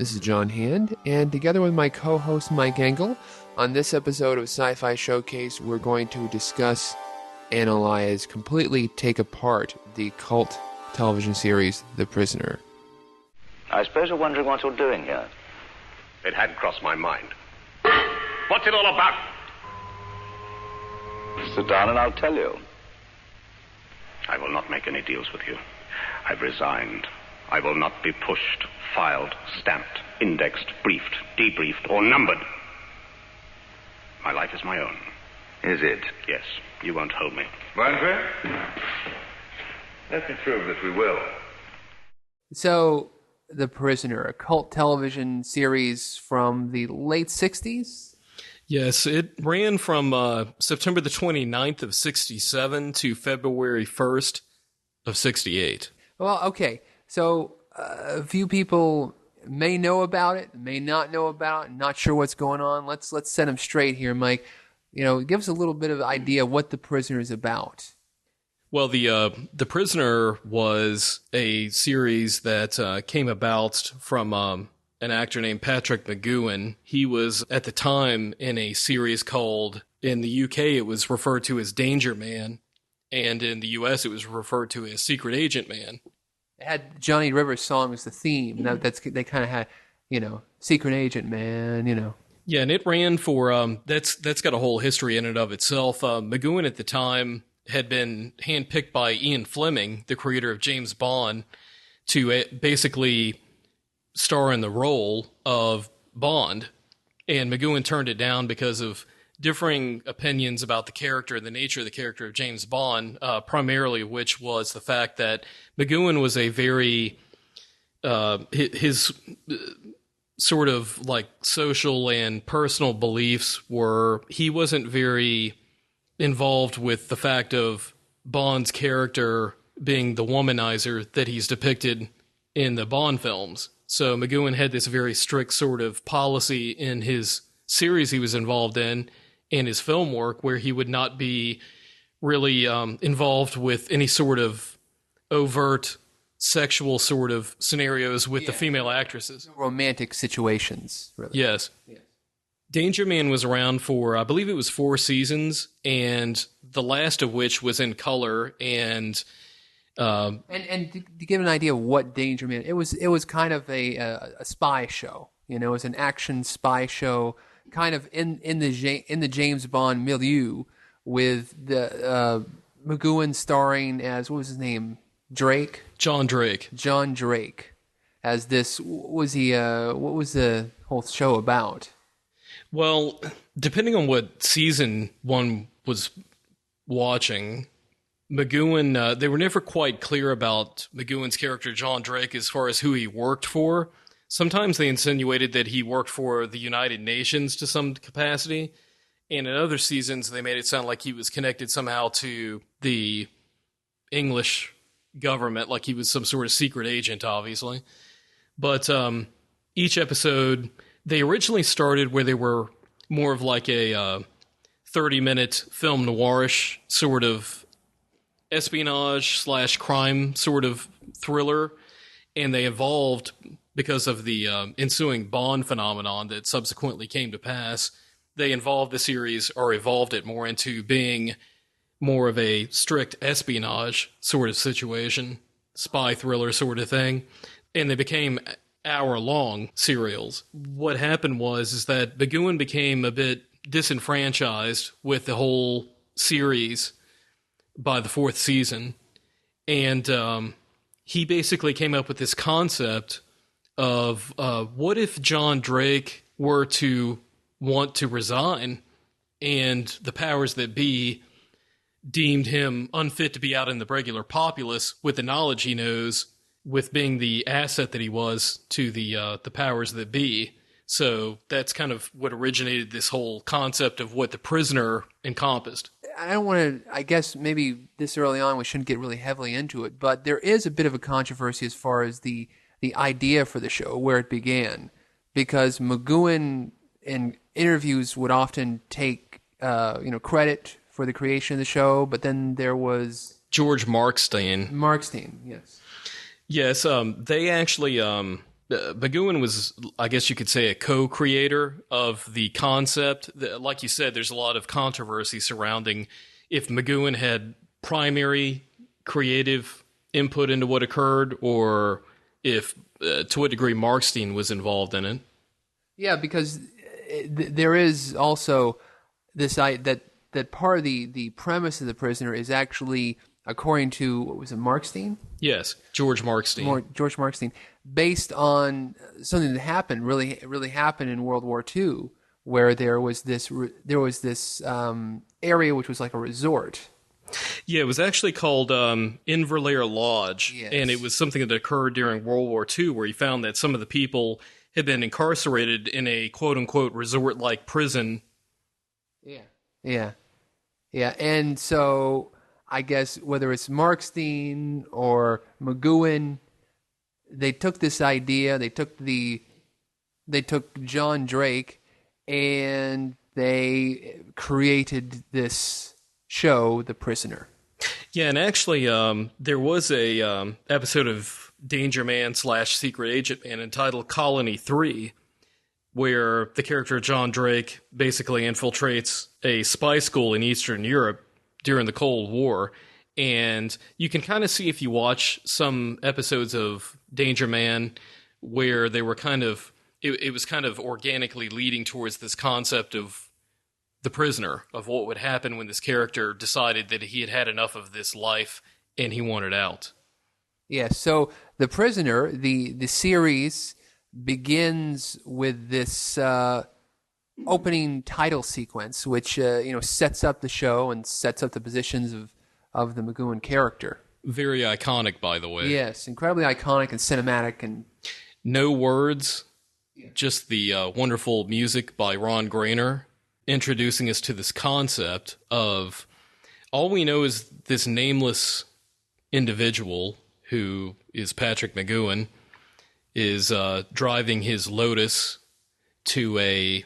This is John Hand, and together with my co-host Mike Engel, on this episode of Sci-Fi Showcase, we're going to discuss, analyze, completely take apart the cult television series, The Prisoner. I suppose you're wondering what you're doing here. It had crossed my mind. What's it all about? Sit down and I'll tell you. I will not make any deals with you. I've resigned. I will not be pushed, filed, stamped, indexed, briefed, debriefed, or numbered. My life is my own. Is it? Yes. You won't hold me. Won't we? Let me prove that we will. So, The Prisoner, a cult television series from the late 60s? Yes, it ran from September the 29th of 67 to February 1st of 68. Well, okay. So, a few people may know about it, may not know about it, not sure what's going on. Let's set them straight here, Mike. You know, give us a little bit of idea of what The Prisoner is about. Well, the Prisoner was a series that came about from an actor named Patrick McGoohan. He was, at the time, in a series called, in the UK, it was referred to as Danger Man, and in the US, it was referred to as Secret Agent Man. It had Johnny Rivers' song as the theme. They kind of had, Secret Agent Man, Yeah, and it ran for, that's got a whole history in and of itself. McGoohan at the time had been handpicked by Ian Fleming, the creator of James Bond, to basically star in the role of Bond. And McGoohan turned it down because of differing opinions about the character and the nature of the character of James Bond, primarily which was the fact that McGoohan was a very, his sort of like social and personal beliefs were, he wasn't very involved with the fact of Bond's character being the womanizer that he's depicted in the Bond films. So McGoohan had this very strict sort of policy in his series he was involved in and his film work where he would not be really involved with any sort of overt sexual sort of scenarios with the female actresses. Romantic situations, really. Yes. Danger Man was around for, I believe it was 4 seasons, and the last of which was in color. And to give an idea of what Danger Man, it was kind of a spy show. It was an action spy show, kind of in the James Bond milieu, with the McGoohan starring as, what was his name? Drake. John Drake. As this, what was the whole show about? Well, depending on what season one was watching, McGoohan, they were never quite clear about McGoohan's character, John Drake, as far as who he worked for. Sometimes they insinuated that he worked for the United Nations to some capacity, and in other seasons they made it sound like he was connected somehow to the English government, like he was some sort of secret agent, obviously. But each episode, they originally started where they were more of like a 30-minute film noirish sort of espionage/crime sort of thriller, and they evolved because of the ensuing Bond phenomenon that subsequently came to pass. They evolved it more into being more of a strict espionage sort of situation, spy thriller sort of thing, and they became hour-long serials. What happened is that McGoohan became a bit disenfranchised with the whole series by the 4th season, and he basically came up with this concept of what if John Drake were to want to resign and the powers that be deemed him unfit to be out in the regular populace with the knowledge he knows, with being the asset that he was to the powers that be. So that's kind of what originated this whole concept of what The Prisoner encompassed. I don't want to, I guess maybe this early on we shouldn't get really heavily into it, but there is a bit of a controversy as far as the idea for the show, where it began, because McGoohan in interviews would often take credit for the creation of the show, but then there was George Markstein. Yes. Yes, they actually McGowan was, I guess you could say, a co-creator of the concept. Like you said, there's a lot of controversy surrounding if McGowan had primary creative input into what occurred, or if, to what degree, Markstein was involved in it. Yeah, because there is also this that part of the premise of The Prisoner is actually, according to, what was it, Markstein? Yes, George Markstein. George Markstein, based on something that happened, really happened in World War II, where there was this area which was like a resort. Yeah, it was actually called Inverlair Lodge, Yes. and it was something that occurred during World War II, where he found that some of the people had been incarcerated in a quote-unquote resort-like prison. Yeah. And so I guess whether it's Markstein or McGowan, they took this idea, they took John Drake, and they created this show, The Prisoner. Yeah, and actually, there was a episode of Danger Man / Secret Agent Man entitled Colony 3, where the character John Drake basically infiltrates a spy school in Eastern Europe during the Cold War. And you can kind of see, if you watch some episodes of Danger Man, where they were kind of, it was kind of organically leading towards this concept of the prisoner, of what would happen when this character decided that he had had enough of this life and he wanted out. Yeah, so The Prisoner, the series begins with this opening title sequence, which sets up the show and sets up the positions of the McGowan character. Very iconic, by the way. Yes, incredibly iconic and cinematic, and no words, just the wonderful music by Ron Grainer, introducing us to this concept of, all we know is this nameless individual, who is Patrick McGowan, is driving his Lotus to a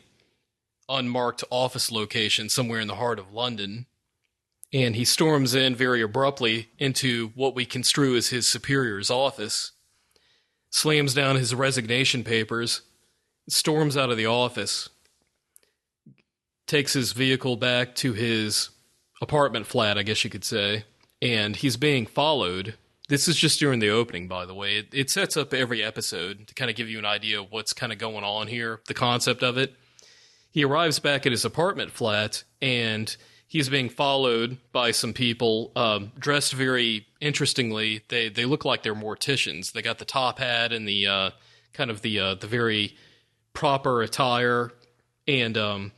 unmarked office location somewhere in the heart of London, and he storms in very abruptly into what we construe as his superior's office, slams down his resignation papers, storms out of the office, takes his vehicle back to his apartment flat, I guess you could say, and he's being followed. This is just during the opening, by the way. It sets up every episode to kind of give you an idea of what's kind of going on here, the concept of it. He arrives back at his apartment flat, and he's being followed by some people dressed very interestingly. They look like they're morticians. They got the top hat and the kind of the very proper attire, and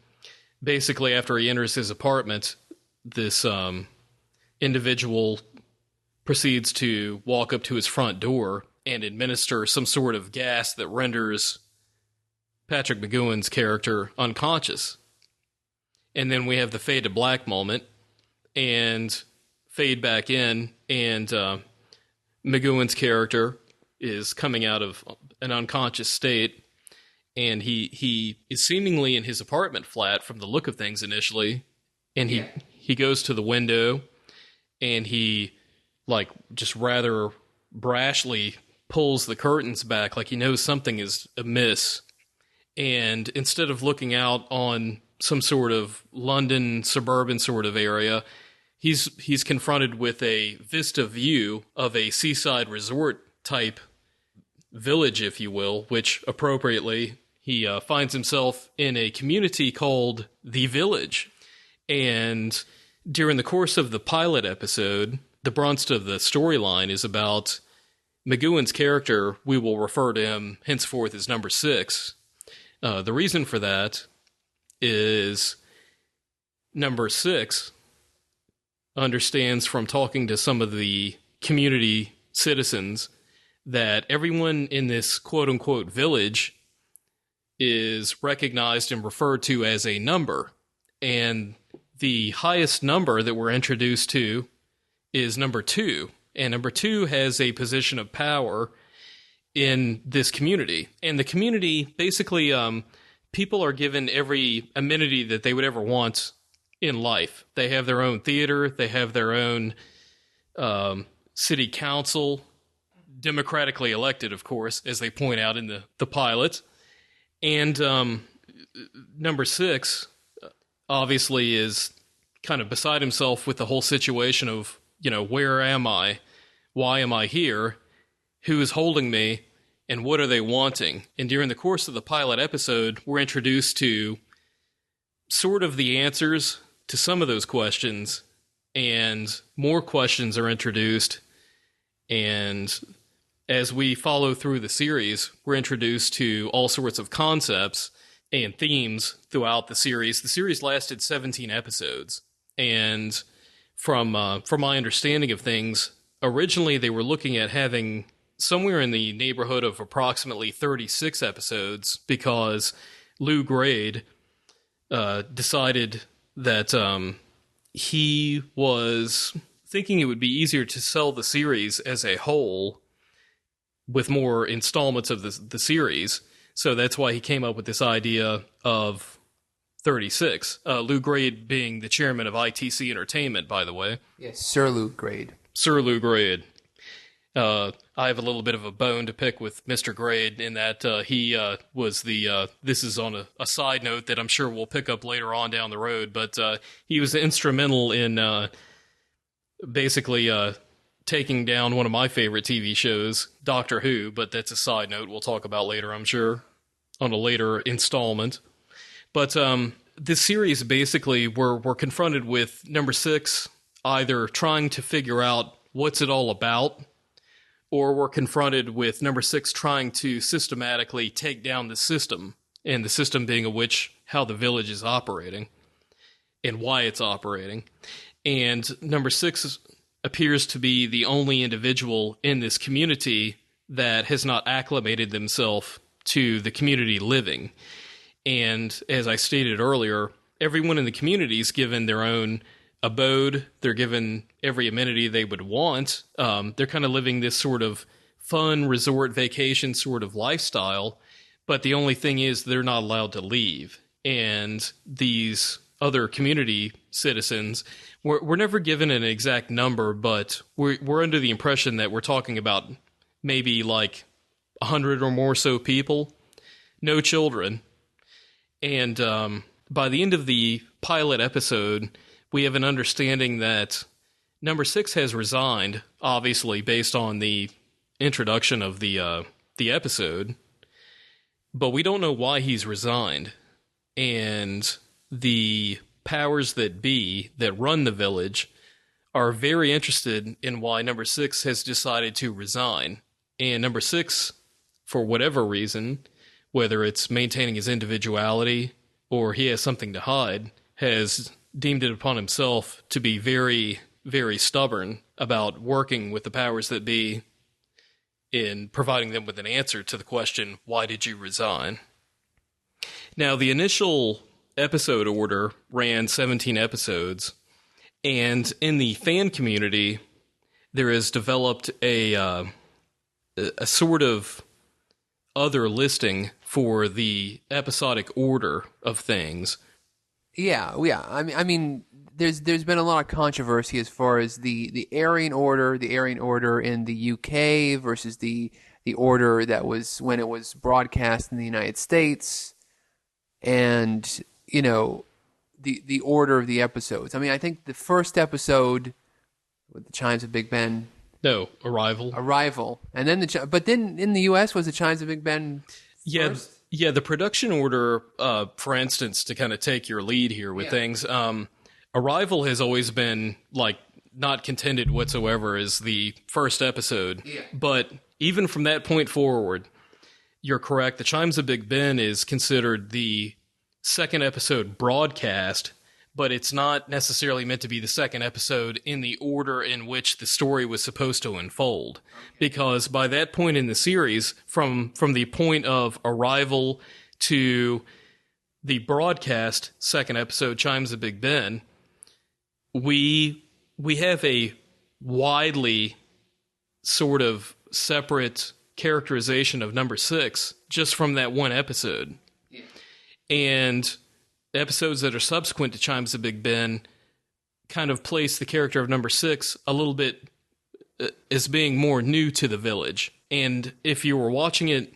basically, after he enters his apartment, this individual proceeds to walk up to his front door and administer some sort of gas that renders Patrick McGowan's character unconscious. And then we have the fade to black moment, and fade back in, and McGowan's character is coming out of an unconscious state, and he is seemingly in his apartment flat from the look of things initially, and he goes to the window, and he, like, just rather brashly pulls the curtains back like he knows something is amiss, and instead of looking out on some sort of London suburban sort of area, he's confronted with a vista view of a seaside resort type village, if you will, which appropriately he finds himself in a community called The Village. And during the course of the pilot episode, the brunt of the storyline is about McGowan's character. We will refer to him henceforth as number 6. The reason for that is number 6 understands from talking to some of the community citizens that everyone in this quote-unquote village is recognized and referred to as a number. And the highest number that we're introduced to is number 2. And number 2 has a position of power in this community. And the community, basically, people are given every amenity that they would ever want in life. They have their own theater. They have their own city council. democratically elected, of course, as they point out in the pilot. And number 6, obviously, is kind of beside himself with the whole situation of, where am I? Why am I here? Who is holding me? And what are they wanting? And during the course of the pilot episode, we're introduced to sort of the answers to some of those questions, and more questions are introduced. And as we follow through the series, we're introduced to all sorts of concepts and themes throughout the series. The series lasted 17 episodes, and from my understanding of things, originally they were looking at having somewhere in the neighborhood of approximately 36 episodes, because Lou Grade decided that he was thinking it would be easier to sell the series as a whole with more installments of the series. So that's why he came up with this idea of 36. Lou Grade being the chairman of ITC Entertainment, by the way. Yes, Sir Lou Grade. Sir Lou Grade. I have a little bit of a bone to pick with Mr. Grade in that he was this is on a side note that I'm sure we'll pick up later on down the road, but he was instrumental in basically taking down one of my favorite TV shows, Doctor Who, but that's a side note we'll talk about later, I'm sure, on a later installment. But this series, basically, we're confronted with number 6 either trying to figure out what's it all about, or we're confronted with number 6 trying to systematically take down the system, and the system being how the village is operating and why it's operating. And number 6 appears to be the only individual in this community that has not acclimated themselves to the community living. And as I stated earlier, everyone in the community is given their own abode. They're given every amenity they would want. They're kind of living this sort of fun resort vacation sort of lifestyle, but the only thing is they're not allowed to leave. And these other community citizens, we're never given an exact number, but we're under the impression that we're talking about maybe like 100 or more so people, no children. And by the end of the pilot episode, we have an understanding that number 6 has resigned, obviously based on the introduction of the episode, but we don't know why he's resigned. And the powers that be that run the village are very interested in why number 6 has decided to resign. And number 6, for whatever reason, whether it's maintaining his individuality or he has something to hide, has deemed it upon himself to be very, very stubborn about working with the powers that be in providing them with an answer to the question, why did you resign? Now, the initial episode order ran 17 episodes, and in the fan community, there has developed a sort of other listing for the episodic order of things. Yeah. I mean, there's been a lot of controversy as far as the airing order in the UK versus the order that was when it was broadcast in the United States, and the order of the episodes. I mean, I think the first episode with the chimes of Big Ben. No, Arrival, and then but then in the U.S. was the chimes of Big Ben. First? Yeah, the production order, for instance, to kind of take your lead here with things, Arrival has always been, like, not contended whatsoever as the first episode. Yeah. But even from that point forward, you're correct. The Chimes of Big Ben is considered the second episode broadcast, but it's not necessarily meant to be the second episode in the order in which the story was supposed to unfold. Okay. Because by that point in the series, from the point of Arrival to the broadcast second episode, Chimes of Big Ben, we have a widely sort of separate characterization of number 6 just from that one episode. Yeah. And episodes that are subsequent to Chimes of Big Ben kind of place the character of number 6 a little bit as being more new to the village. And if you were watching it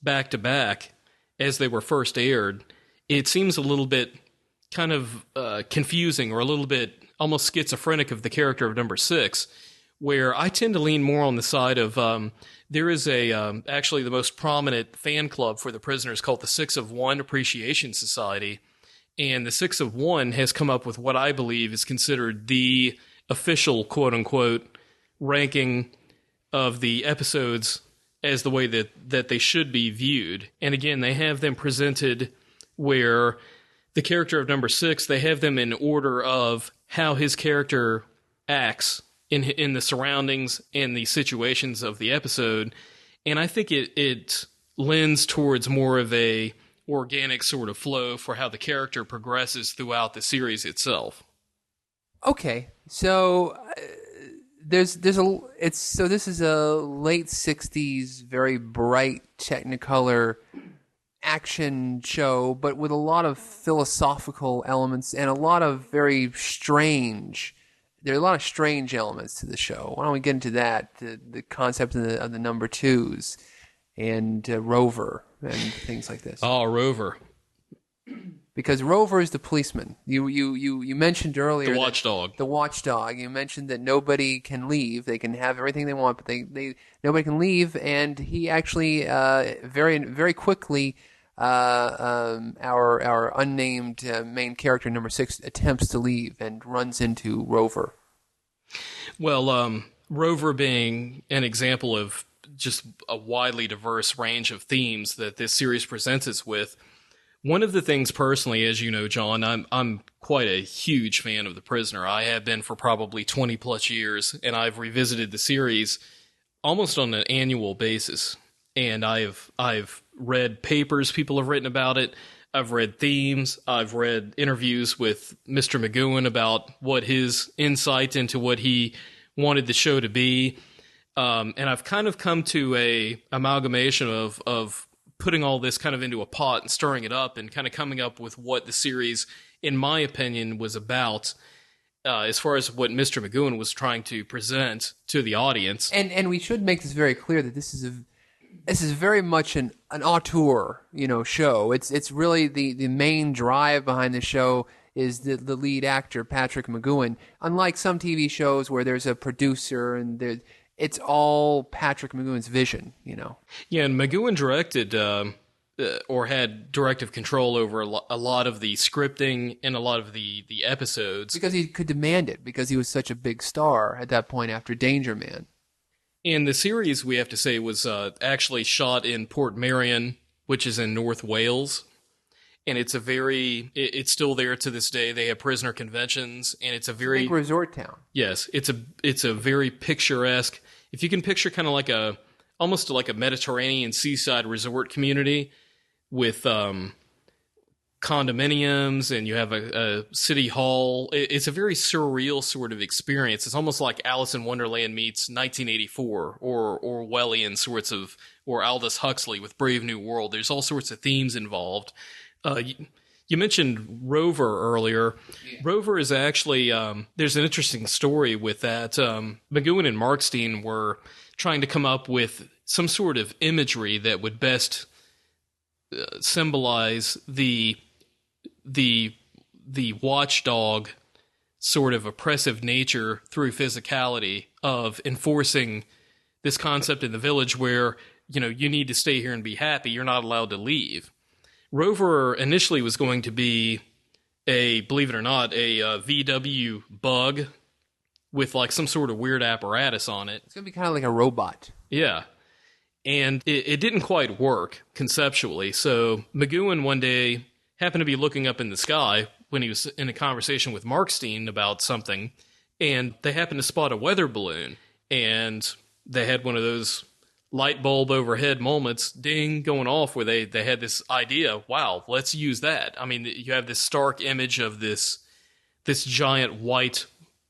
back to back as they were first aired, it seems a little bit kind of confusing, or a little bit almost schizophrenic of the character of number 6, where I tend to lean more on the side of there is actually the most prominent fan club for the prisoners called the 6 of 1 Appreciation Society. And the 6 of 1 has come up with what I believe is considered the official, quote-unquote, ranking of the episodes as the way that they should be viewed. And again, they have them presented where the character of number 6, they have them in order of how his character acts in the surroundings and the situations of the episode. And I think it lends towards more of a organic sort of flow for how the character progresses throughout the series itself. Okay, so this is a late 60s, very bright Technicolor action show, but with a lot of philosophical elements and a lot of very strange. There are a lot of strange elements to the show. Why don't we get into that? The concept of the number 2s and Rover and things like this. Oh, Rover. Because Rover is the policeman. You mentioned earlier the watchdog. The watchdog. You mentioned that nobody can leave. They can have everything they want, but nobody can leave. And he actually very quickly our unnamed main character number 6 attempts to leave and runs into Rover. Well, Rover being an example of just a widely diverse range of themes that this series presents us with. One of the things personally, as you know, John, I'm quite a huge fan of The Prisoner. I have been for probably 20 plus years, and I've revisited the series almost on an annual basis. And I've read papers people have written about it. I've read themes. I've read interviews with Mr. McGowan about what his insight into what he wanted the show to be. And I've kind of come to a amalgamation of putting all this kind of into a pot and stirring it up and kind of coming up with what the series, in my opinion, was about, as far as what Mr. McGowan was trying to present to the audience. And we should make this very clear that this is very much an auteur, show. It's really the main drive behind the show is the lead actor, Patrick McGowan. Unlike some TV shows where there's a producer and it's all Patrick McGowan's vision, Yeah, and McGowan directed or had directive control over a lot of the scripting and a lot of the episodes. Because he could demand it, because he was such a big star at that point after Danger Man. And the series, we have to say, was actually shot in Port Merion, which is in North Wales. And it's it's still there to this day. They have prisoner conventions, and it's a very big resort town. Yes, it's a very picturesque. If you can picture kind of almost like a Mediterranean seaside resort community with condominiums, and you have a city hall. It's a very surreal sort of experience. It's almost like Alice in Wonderland meets 1984 or Orwellian sorts of, or Aldous Huxley with Brave New World. There's all sorts of themes involved. You mentioned Rover earlier. Yeah. Rover is actually, there's an interesting story with that. McGowan and Markstein were trying to come up with some sort of imagery that would best symbolize the watchdog sort of oppressive nature through physicality of enforcing this concept in the village where, you need to stay here and be happy. You're not allowed to leave. Rover initially was going to be believe it or not, a VW bug with like some sort of weird apparatus on it. It's going to be kind of like a robot. Yeah. And it didn't quite work conceptually. So McGowan one day happened to be looking up in the sky when he was in a conversation with Markstein about something, and they happened to spot a weather balloon. And they had one of those light bulb overhead moments, ding, going off, where they had this idea, wow, let's use that. I mean, you have this stark image of this giant white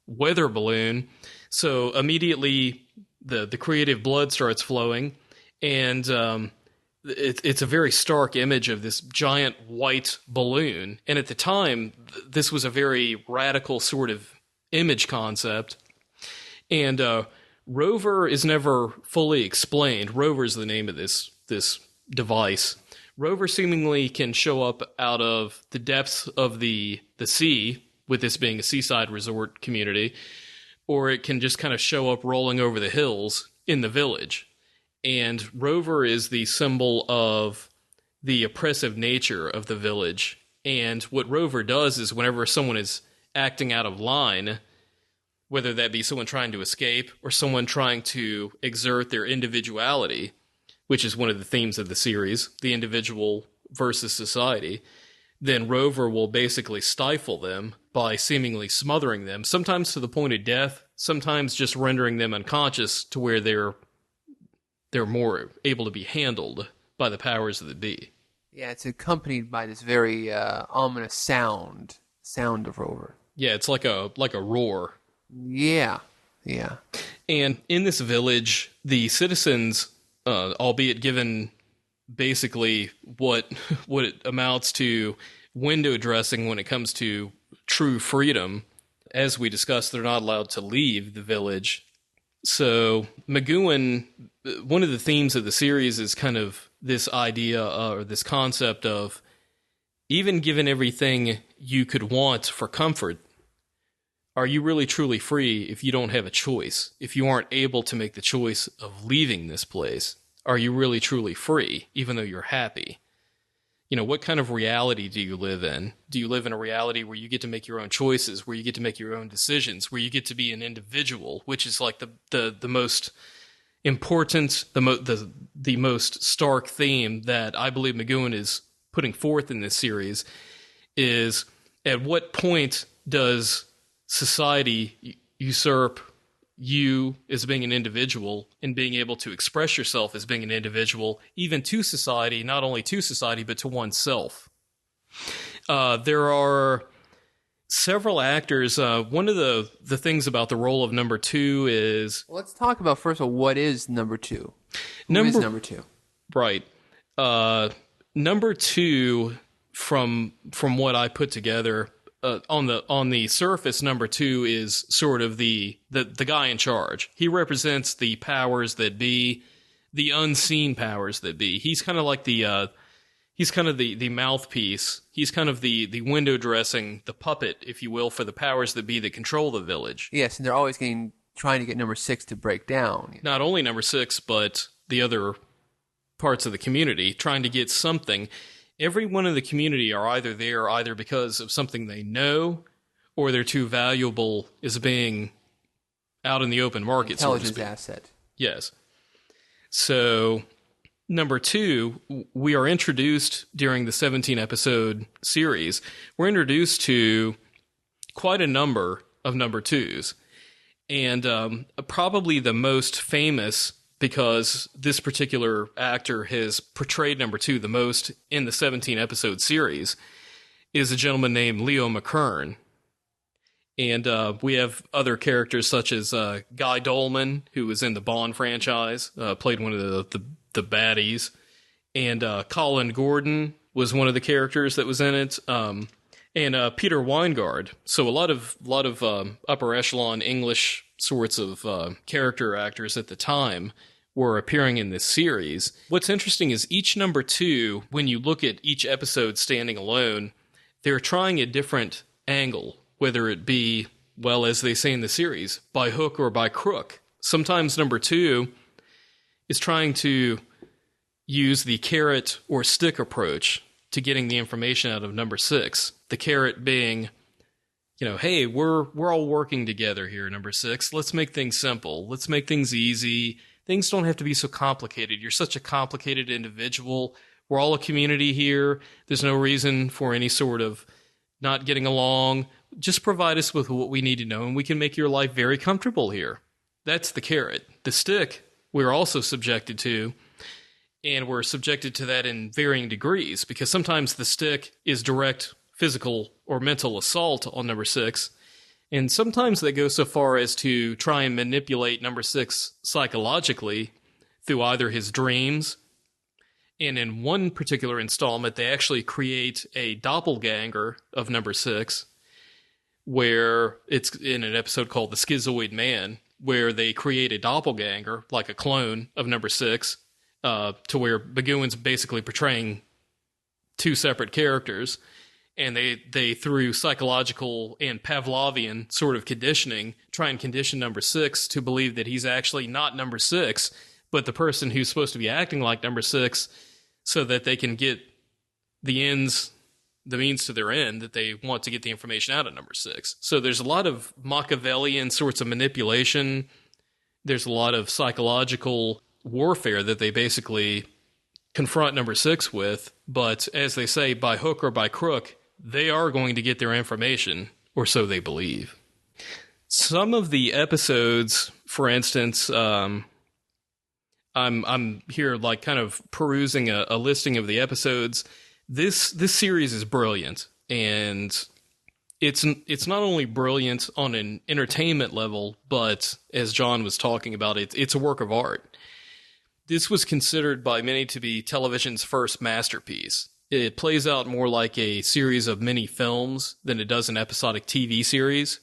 weather balloon. So immediately the creative blood starts flowing, and it's a very stark image of this giant white balloon. And at the time, this was a very radical sort of image concept. And Rover is never fully explained. Rover is the name of this device. Rover seemingly can show up out of the depths of the sea, with this being a seaside resort community, or it can just kind of show up rolling over the hills in the village. And Rover is the symbol of the oppressive nature of the village. And what Rover does is whenever someone is acting out of line, whether that be someone trying to escape or someone trying to exert their individuality, which is one of the themes of the series, the individual versus society, then Rover will basically stifle them by seemingly smothering them, sometimes to the point of death, sometimes just rendering them unconscious to where they're more able to be handled by the powers that be. Yeah, it's accompanied by this very ominous sound of Rover. Yeah, it's like a roar. Yeah. And in this village, the citizens, albeit given basically what it amounts to window dressing when it comes to true freedom, as we discussed, they're not allowed to leave the village. So McGowan, one of the themes of the series is kind of this idea or this concept of even given everything you could want for comfort, are you really truly free if you don't have a choice? If you aren't able to make the choice of leaving this place, are you really truly free, even though you're happy? You know, what kind of reality do you live in? Do you live in a reality where you get to make your own choices, where you get to make your own decisions, where you get to be an individual, which is like the most important, the most stark theme that I believe McGowan is putting forth in this series is, at what point does society usurp you as being an individual and being able to express yourself as being an individual, even to society, not only to society, but to oneself? There are several actors. One of the things about the role of number two is... Well, let's talk about, first of all, what is number two? Who is number two? Right. Number two, from what I put together... on the surface, number two is sort of the guy in charge. He represents the powers that be, the unseen powers that be. He's kind of like the mouthpiece. He's kind of the window dressing, the puppet, if you will, for the powers that be that control the village. Yes, and they're always trying to get number six to break down. Not only number six, but the other parts of the community, trying to get something. Everyone in the community are either there either because of something they know, or they're too valuable as being out in the open market. Intelligence asset. Yes. So, number two, we are introduced during the 17-episode series. We're introduced to quite a number of number twos. And probably the most famous, because this particular actor has portrayed number two the most in the 17-episode series, is a gentleman named Leo McKern. And we have other characters such as Guy Dolman, who was in the Bond franchise, played one of the baddies. And Colin Gordon was one of the characters that was in it. And Peter Weingard. So a lot of upper echelon English sorts of character actors at the time were appearing in this series. What's interesting is each number two, when you look at each episode standing alone, they're trying a different angle, whether it be, well, as they say in the series, by hook or by crook. Sometimes number two is trying to use the carrot or stick approach to getting the information out of number six. The carrot being, you know, hey, we're all working together here, number six. Let's make things simple. Let's make things easy. Things don't have to be so complicated. You're such a complicated individual. We're all a community here. There's no reason for any sort of not getting along. Just provide us with what we need to know, and we can make your life very comfortable here. That's the carrot. The stick, we're also subjected to, and we're subjected to that in varying degrees, because sometimes the stick is direct physical or mental assault on number six, and sometimes they go so far as to try and manipulate number six psychologically through either his dreams, and in one particular installment, they actually create a doppelganger of number six, where it's in an episode called The Schizoid Man, where they create a doppelganger, like a clone of number 6, to where Magooin's basically portraying 2 separate characters. And they through psychological and Pavlovian sort of conditioning, try and condition number 6 to believe that he's actually not number 6, but the person who's supposed to be acting like number 6, so that they can get the means to their end, that they want to get the information out of number 6. So there's a lot of Machiavellian sorts of manipulation. There's a lot of psychological warfare that they basically confront number 6 with. But as they say, by hook or by crook, they are going to get their information, or so they believe. Some of the episodes, for instance, I'm here like kind of perusing a listing of the episodes. This series is brilliant, and it's not only brilliant on an entertainment level, but as John was talking about, it's a work of art. This was considered by many to be television's first masterpiece. It plays out more like a series of mini films than it does an episodic TV series.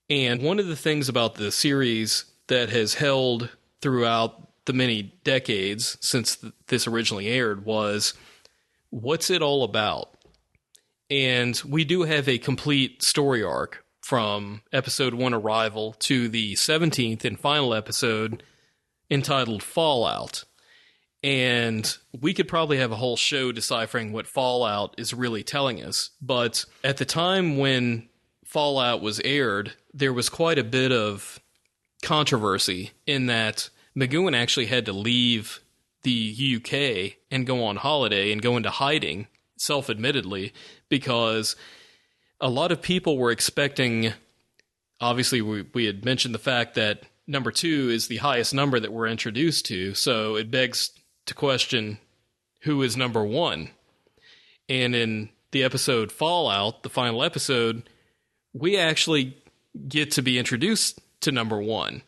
And one of the things about the series that has held throughout the many decades since this originally aired was, what's it all about? And we do have a complete story arc from episode 1 Arrival to the 17th and final episode entitled Fallout. And we could probably have a whole show deciphering what Fallout is really telling us. But at the time when Fallout was aired, there was quite a bit of controversy in that Magooin actually had to leave the UK and go on holiday and go into hiding, self-admittedly, because a lot of people were expecting, obviously we had mentioned the fact that number 2 is the highest number that we're introduced to, so it begs to question who is number 1. And in the episode Fallout, the final episode, we actually get to be introduced to number 1.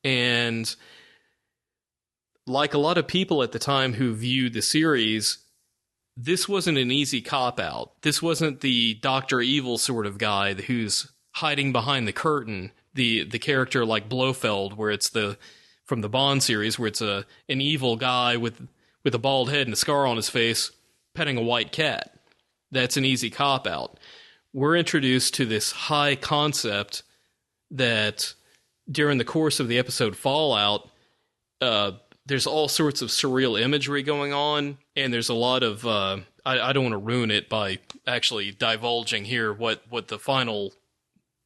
And like a lot of people at the time who viewed the series, this wasn't an easy cop-out. This wasn't the Dr. Evil sort of guy who's hiding behind the curtain, the character like Blofeld, where it's from the Bond series, where it's an evil guy with a bald head and a scar on his face petting a white cat. That's an easy cop-out. We're introduced to this high concept that during the course of the episode Fallout, there's all sorts of surreal imagery going on, and there's a lot of, I don't want to ruin it by actually divulging here what the final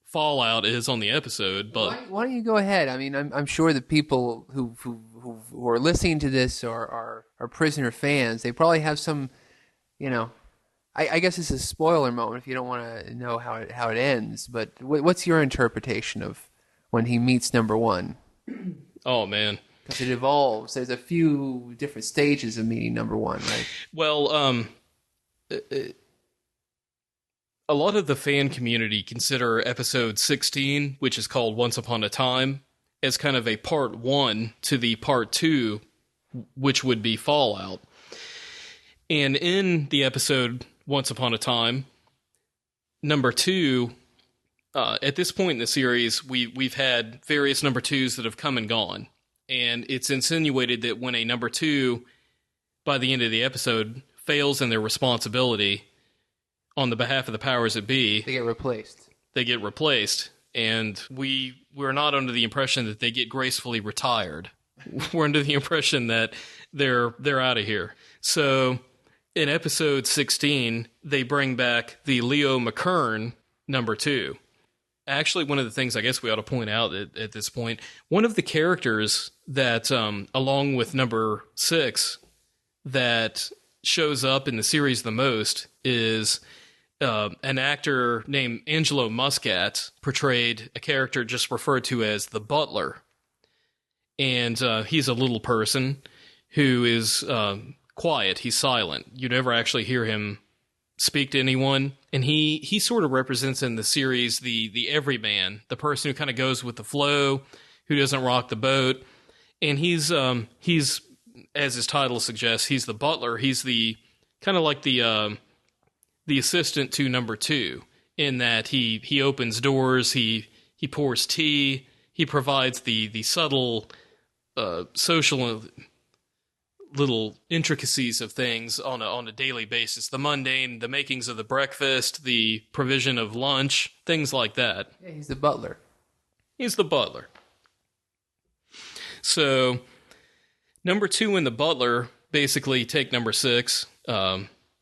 Fallout is on the episode, but why don't you go ahead? I mean, I'm sure the people who are listening to this are Prisoner fans. They probably have some, I guess it's a spoiler moment if you don't want to know how it ends. But what's your interpretation of when he meets number 1? Oh man, because it evolves. There's a few different stages of meeting number 1, right? Well, a lot of the fan community consider episode 16, which is called Once Upon a Time, as kind of a part 1 to the part 2, which would be Fallout. And in the episode Once Upon a Time, number 2, at this point in the series, we've had various number 2s that have come and gone. And it's insinuated that when a number 2, by the end of the episode, fails in their responsibility on the behalf of the powers that be, they get replaced. And we're not under the impression that they get gracefully retired. We're under the impression that they're out of here. So in episode 16, they bring back the Leo McKern number 2. Actually, one of the things I guess we ought to point out at this point, one of the characters that, along with number 6, that shows up in the series the most is an actor named Angelo Muscat, portrayed a character just referred to as the Butler. And he's a little person who is quiet. He's silent. You never actually hear him speak to anyone. And he sort of represents in the series the everyman, the person who kind of goes with the flow, who doesn't rock the boat. And he's as his title suggests, he's the butler. He's the kind of like the assistant to number 2, in that he opens doors, he pours tea, he provides the subtle social little intricacies of things on a daily basis. The mundane, the makings of the breakfast, the provision of lunch, things like that. Yeah, he's the butler. He's the butler. So, number 2 and the butler basically take number 6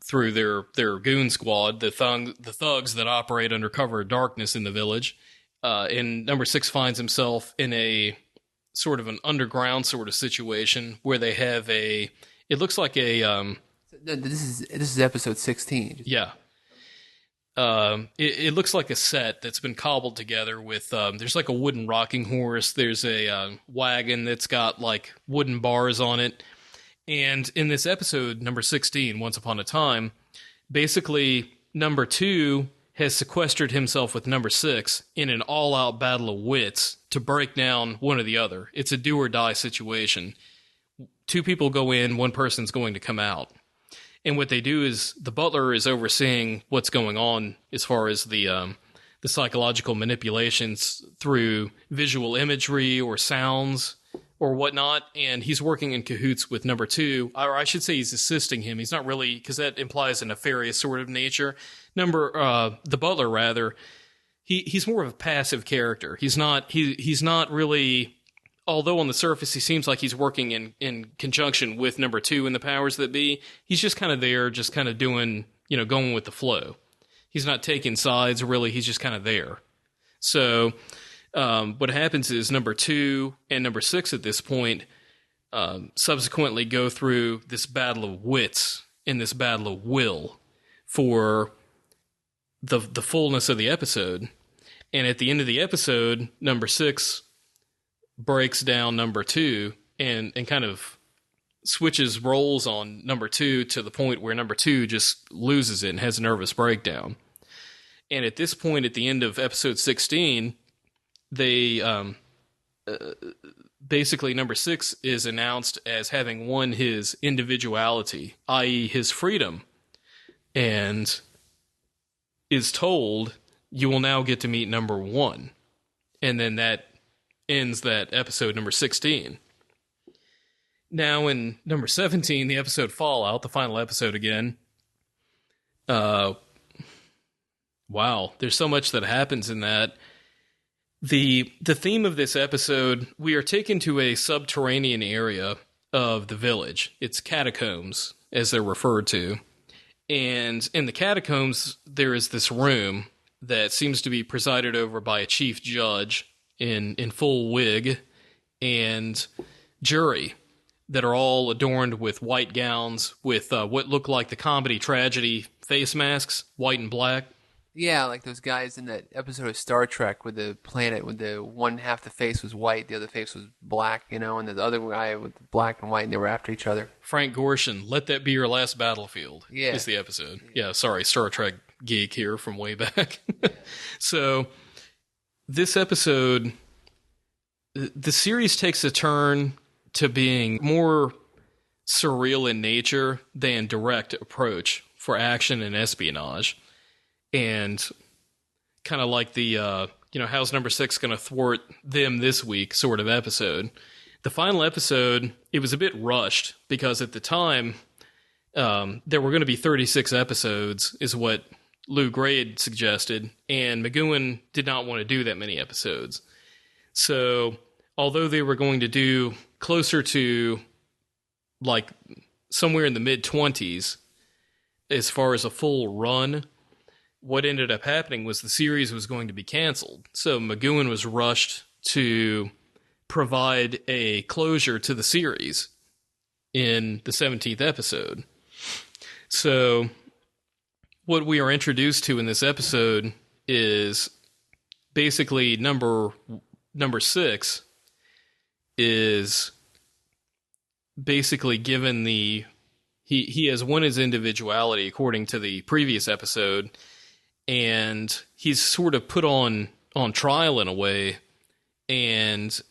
through their goon squad, the thugs that operate under cover of darkness in the village. And number 6 finds himself in a sort of an underground sort of situation where they have it looks like a This is episode 16. yeah. It looks like a set that's been cobbled together with, there's like a wooden rocking horse. There's a wagon that's got like wooden bars on it. And in this episode, number 16, Once Upon a Time, basically number 2 has sequestered himself with number 6 in an all-out battle of wits to break down one or the other. It's a do-or-die situation. 2 people go in, 1 person's going to come out. And what they do is the butler is overseeing what's going on as far as the psychological manipulations through visual imagery or sounds or whatnot, and he's working in cahoots with number 2, or I should say he's assisting him. He's not really, because that implies a nefarious sort of nature. The butler, rather, he's more of a passive character. He's not really, although on the surface he seems like he's working in conjunction with number 2 in the powers that be, he's just kind of there, just kind of doing, going with the flow. He's not taking sides, really, he's just kind of there. So what happens is number 2 and number 6 at this point subsequently go through this battle of wits and this battle of will for the fullness of the episode. And at the end of the episode, number 6 breaks down number 2 and kind of switches roles on number 2 to the point where number 2 just loses it and has a nervous breakdown. And at this point, at the end of episode 16, they basically number 6 is announced as having won his individuality, i.e. his freedom, and is told, you will now get to meet number 1. And then that ends that episode number 16. Now in number 17, the episode Fallout, the final episode again, wow, there's so much that happens in that. The theme of this episode, we are taken to a subterranean area of the village. It's catacombs, as they're referred to. And in the catacombs, there is this room that seems to be presided over by a chief judge in full wig and jury that are all adorned with white gowns with what look like the comedy tragedy face masks, white and black. Yeah, like those guys in that episode of Star Trek with the planet, with the one half the face was white, the other face was black, and the other guy with black and white, and they were after each other. Frank Gorshin, Let That Be Your Last Battlefield is the episode. Yeah, sorry, Star Trek geek here from way back. So, this episode, the series takes a turn to being more surreal in nature than direct approach for action and espionage. And kind of like the, how's number 6 going to thwart them this week sort of episode. The final episode, it was a bit rushed because at the time, there were going to be 36 episodes is what Lou Gray had suggested, and McGowan did not want to do that many episodes. So, although they were going to do closer to, like, somewhere in the mid-20s as far as a full run, what ended up happening was the series was going to be canceled. So McGowan was rushed to provide a closure to the series in the 17th episode. So what we are introduced to in this episode is basically number 6 is basically given he has won his individuality according to the previous episode, and he's sort of put on trial in a way. And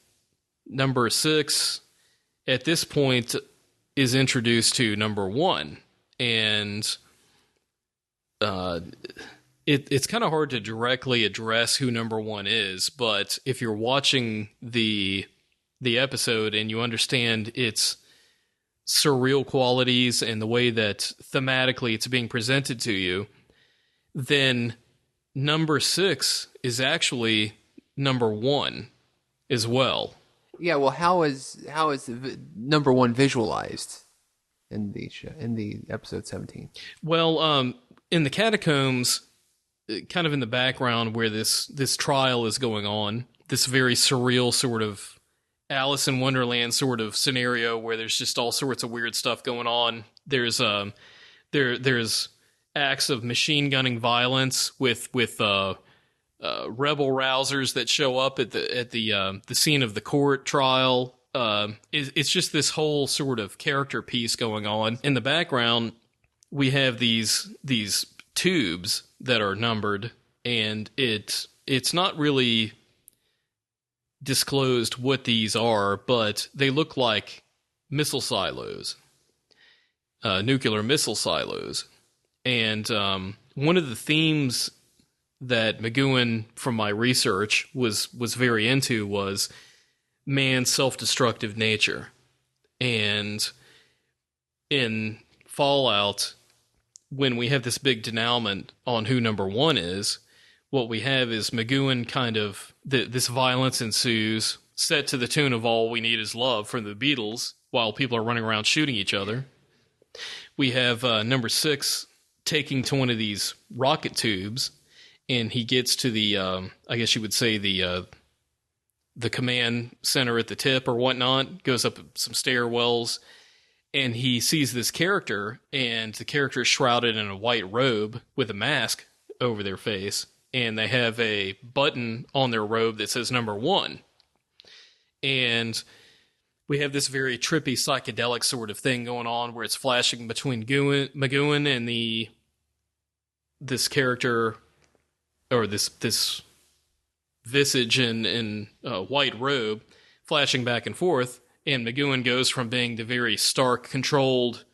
number 6 at this point is introduced to number 1, and it's kind of hard to directly address who number one is, but if you're watching the episode and you understand its surreal qualities and the way that thematically it's being presented to you, then number 6 is actually number 1 as well. Yeah, well, how is number 1 visualized in the episode 17? Well, in the catacombs, kind of in the background where this trial is going on, this very surreal sort of Alice in Wonderland sort of scenario where there's just all sorts of weird stuff going on. There's acts of machine gunning violence with rebel rousers that show up at the scene of the court trial. It's just this whole sort of character piece going on. In the background, we have these tubes that are numbered, and it's not really disclosed what these are, but they look like missile silos, nuclear missile silos. And one of the themes that McGowan, from my research, was very into was man's self-destructive nature. And in Fallout, when we have this big denouement on who number 1 is, what we have is McGowan kind of, this violence ensues, set to the tune of All We Need Is Love from the Beatles, while people are running around shooting each other. We have number 6 taking to one of these rocket tubes, and he gets to the, I guess you would say the command center at the tip or whatnot, goes up some stairwells, and he sees this character, and the character is shrouded in a white robe with a mask over their face, and they have a button on their robe that says number 1. And we have this very trippy psychedelic sort of thing going on where it's flashing between McGowan and this character, or this visage in a white robe, flashing back and forth, and McGowan goes from being the very stark, controlled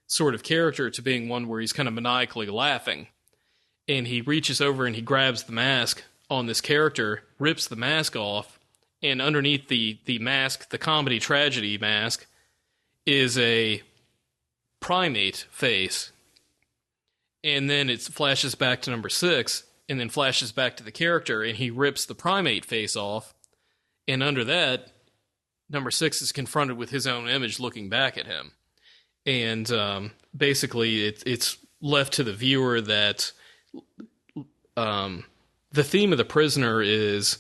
sort of character to being one where he's kind of maniacally laughing. And he reaches over and he grabs the mask on this character, rips the mask off, and underneath the mask, the comedy tragedy mask, is a primate face. And then it flashes back to number 6, and then flashes back to the character, and he rips the primate face off, and under that, number 6 is confronted with his own image looking back at him. And basically, it's left to the viewer that the theme of The Prisoner is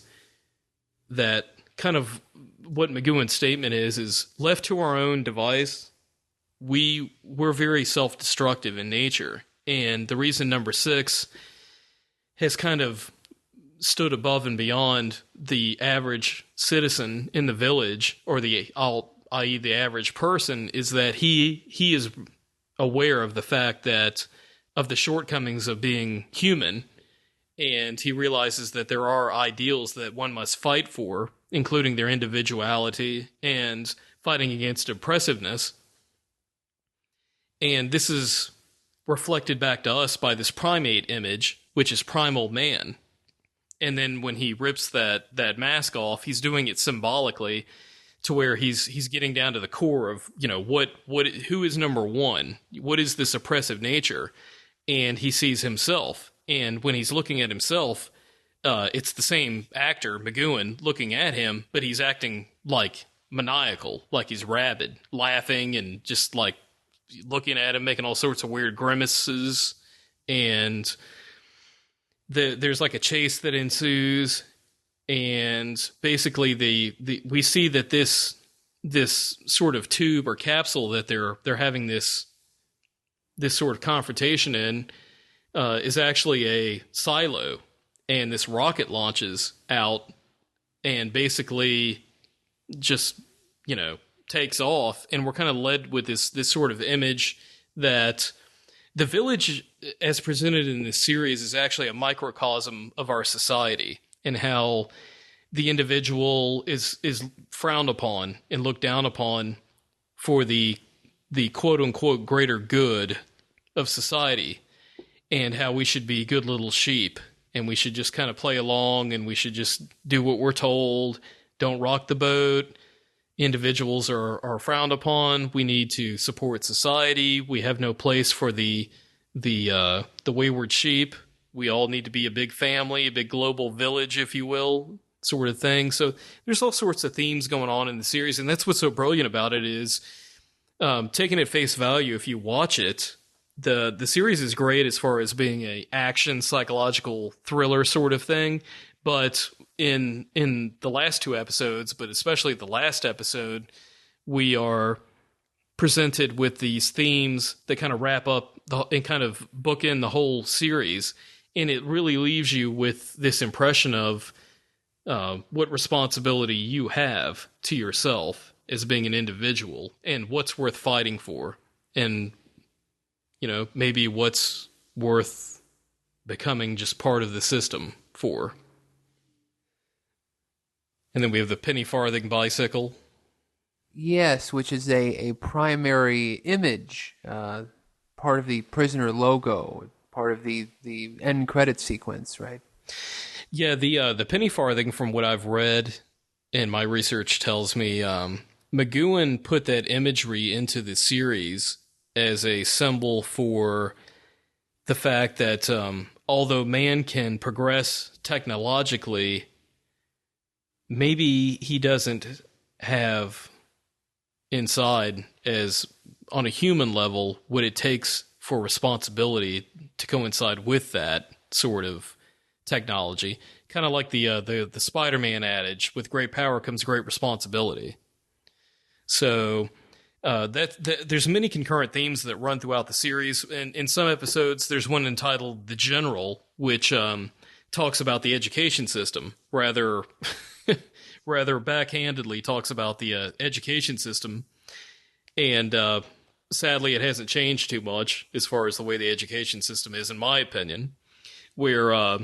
that kind of what McGowan's statement is left to our own device, we're very self-destructive in nature. And the reason number 6 has kind of stood above and beyond the average citizen in the village, or i.e. the average person, is that he is aware of the fact that of the shortcomings of being human, and he realizes that there are ideals that one must fight for, including their individuality and fighting against oppressiveness. And this is reflected back to us by this primate image, which is primal man. And then when he rips that mask off, he's doing it symbolically to where he's getting down to the core of, who is number 1? What is this oppressive nature? And he sees himself. And when he's looking at himself, it's the same actor, McGowan, looking at him, but he's acting like maniacal, like he's rabid, laughing and just like looking at him, making all sorts of weird grimaces. And there's like a chase that ensues, and basically we see that this sort of tube or capsule that they're having this sort of confrontation in is actually a silo, and this rocket launches out and basically just takes off, and we're kind of led with this sort of image that the village, as presented in this series, is actually a microcosm of our society, and how the individual is frowned upon and looked down upon for the quote-unquote greater good of society. and how we should be good little sheep, and we should just kind of play along, and we should just do what we're told. Don't rock the boat. Individuals are frowned upon. We need to support society. We have no place for the wayward sheep. We all need to be a big family, a big global village, if you will, sort of thing. So there's all sorts of themes going on in the series, and that's what's so brilliant about it is taking it at face value. If you watch it, the series is great as far as being a action psychological thriller sort of thing, but in the last two episodes, but especially the last episode, we are presented with these themes that kind of wrap up and kind of bookend the whole series, and it really leaves you with this impression of what responsibility you have to yourself as being an individual, and what's worth fighting for, and maybe what's worth becoming just part of the system for. And then we have the penny farthing bicycle. Yes, which is a primary image, part of the prisoner logo, part of the end credit sequence, right? Yeah, the penny farthing, from what I've read and my research tells me, McGowan put that imagery into the series as a symbol for the fact that although man can progress technologically, maybe he doesn't have inside, as on a human level, what it takes for responsibility to coincide with that sort of technology. Kind of like the Spider-Man adage, with great power comes great responsibility. So there's many concurrent themes that run throughout the series. And in some episodes, there's one entitled The General, which talks about the education system, rather backhandedly talks about the education system. And sadly, it hasn't changed too much as far as the way the education system is, in my opinion, where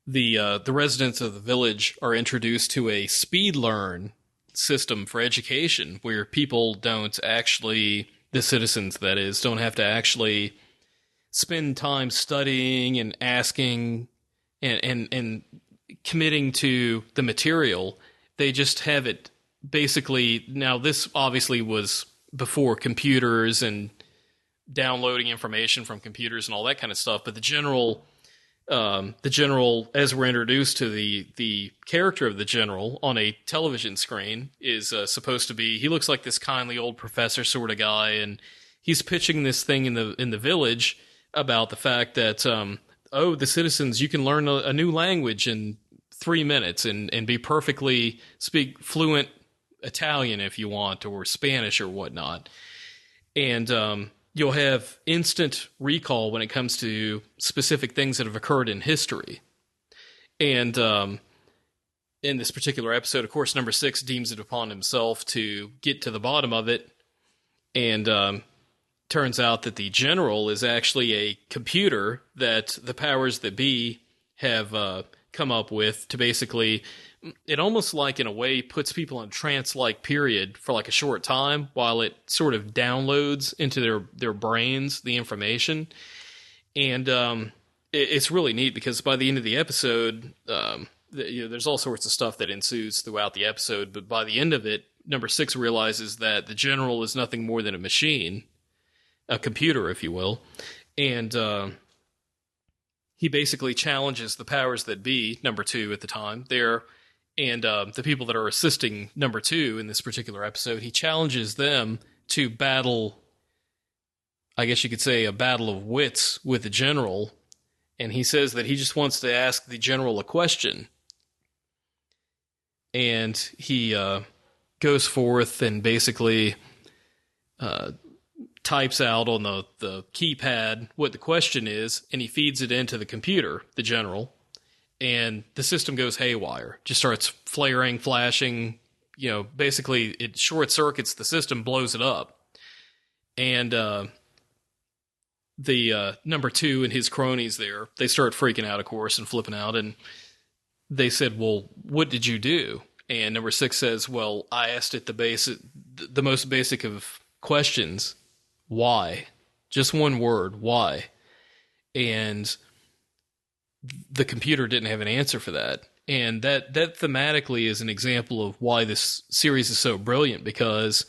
the residents of the village are introduced to a speed learn system for education, where people don't actually, the citizens that is, don't have to actually spend time studying and asking and committing to the material. They just have it basically. Now, this obviously was before computers and downloading information from computers and all that kind of stuff, but the general, as we're introduced to the character of the general on a television screen, is supposed to be, he looks like this kindly old professor sort of guy, and he's pitching this thing in the village about the fact that the citizens, you can learn a new language in 3 minutes and be perfectly speak fluent Italian if you want, or Spanish or whatnot, and you'll have instant recall when it comes to specific things that have occurred in history. And in this particular episode, of course, number 6 deems it upon himself to get to the bottom of it, and turns out that the general is actually a computer that the powers that be have come up with to basically, it almost like in a way puts people in a trance-like period for like a short time while it sort of downloads into their brains the information. And it's really neat because by the end of the episode, there's all sorts of stuff that ensues throughout the episode, but by the end of it, number 6 realizes that the general is nothing more than a machine, a computer, if you will, and he basically challenges the powers that be, number 2 at the time, and the people that are assisting number 2 in this particular episode. He challenges them to battle, I guess you could say, a battle of wits with the general, and he says that he just wants to ask the general a question. And he goes forth and basically types out on the keypad what the question is, and he feeds it into the computer, the general, and the system goes haywire. Just starts flaring, flashing, basically it short circuits the system, blows it up. And the number 2 and his cronies there, they start freaking out, of course, and flipping out, and they said, well, what did you do? And number 6 says, well, I asked it the most basic of questions. Why? Just one word, why? and the computer didn't have an answer for that. And that thematically is an example of why this series is so brilliant, because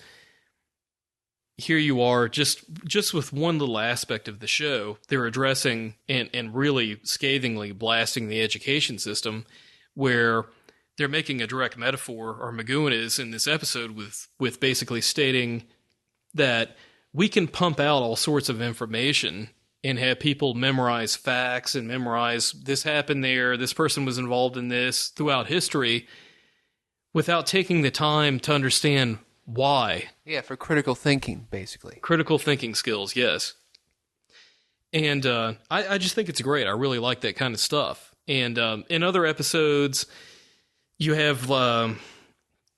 here you are, just with one little aspect of the show, they're addressing and really scathingly blasting the education system, where they're making a direct metaphor, or McGowan is in this episode, with basically stating that we can pump out all sorts of information and have people memorize facts and memorize this happened there, this person was involved in this throughout history, without taking the time to understand why. Yeah, for critical thinking, basically. Critical thinking skills, yes. And I just think it's great. I really like that kind of stuff. And in other episodes, you have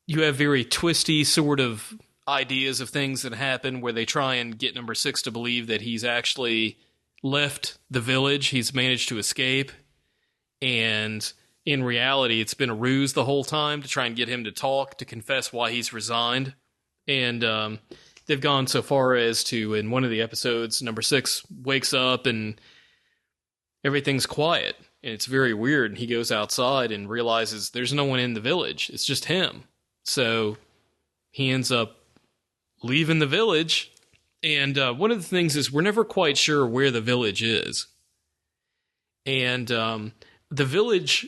very twisty sort of ideas of things that happen, where they try and get number 6 to believe that he's actually left the village. He's managed to escape. And in reality, it's been a ruse the whole time to try and get him to talk, to confess why he's resigned. And they've gone so far as to, in one of the episodes, number 6 wakes up and everything's quiet. And it's very weird. And he goes outside and realizes there's no one in the village. It's just him. So he ends up leaving the village. And one of the things is, we're never quite sure where the village is. And the village,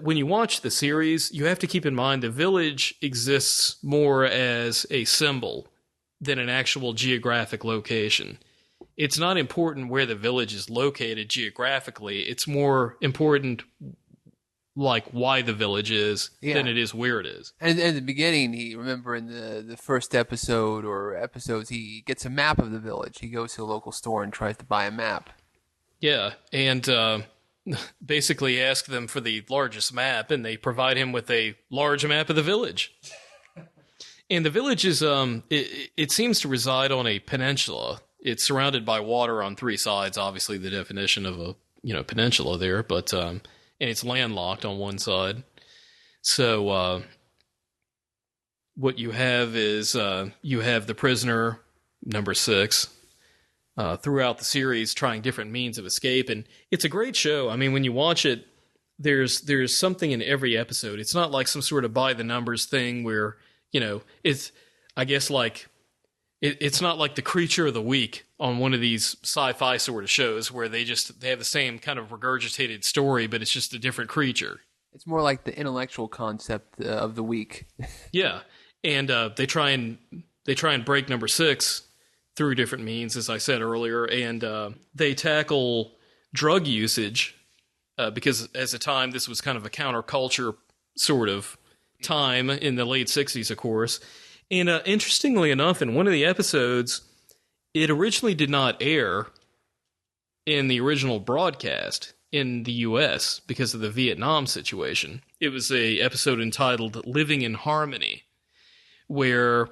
when you watch the series, you have to keep in mind the village exists more as a symbol than an actual geographic location. It's not important where the village is located geographically. It's more important, like, why the village is than it is where it is. And in the beginning, remember in the first episode or episodes, he gets a map of the village. He goes to a local store and tries to buy a map. Yeah, and basically ask them for the largest map, and they provide him with a large map of the village. And the village is, it seems to reside on a peninsula. It's surrounded by water on 3 sides, obviously the definition of a peninsula there, but and it's landlocked on one side. So what you have is you have the prisoner, number 6, throughout the series trying different means of escape, and it's a great show. I mean, when you watch it, there's something in every episode. It's not like some sort of by the numbers thing where, it's, I guess, like, it's not like the creature of the week on one of these sci-fi sort of shows where they have the same kind of regurgitated story, but it's just a different creature. It's more like the intellectual concept of the week. Yeah, and they try and break number 6 through different means, as I said earlier, and they tackle drug usage because, as a time, this was kind of a counterculture sort of time in the late 60s, of course. And interestingly enough, in one of the episodes, it originally did not air in the original broadcast in the U.S. because of the Vietnam situation. It was an episode entitled Living in Harmony, where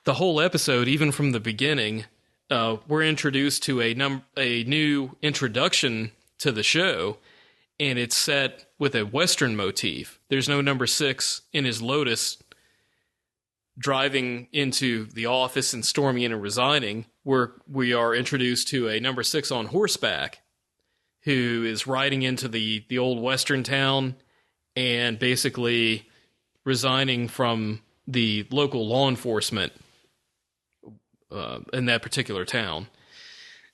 the whole episode, even from the beginning, we're introduced to a new introduction to the show, and it's set with a Western motif. There's no number 6 in his Lotus driving into the office and storming in and resigning, where we are introduced to a number 6 on horseback who is riding into the old Western town and basically resigning from the local law enforcement in that particular town.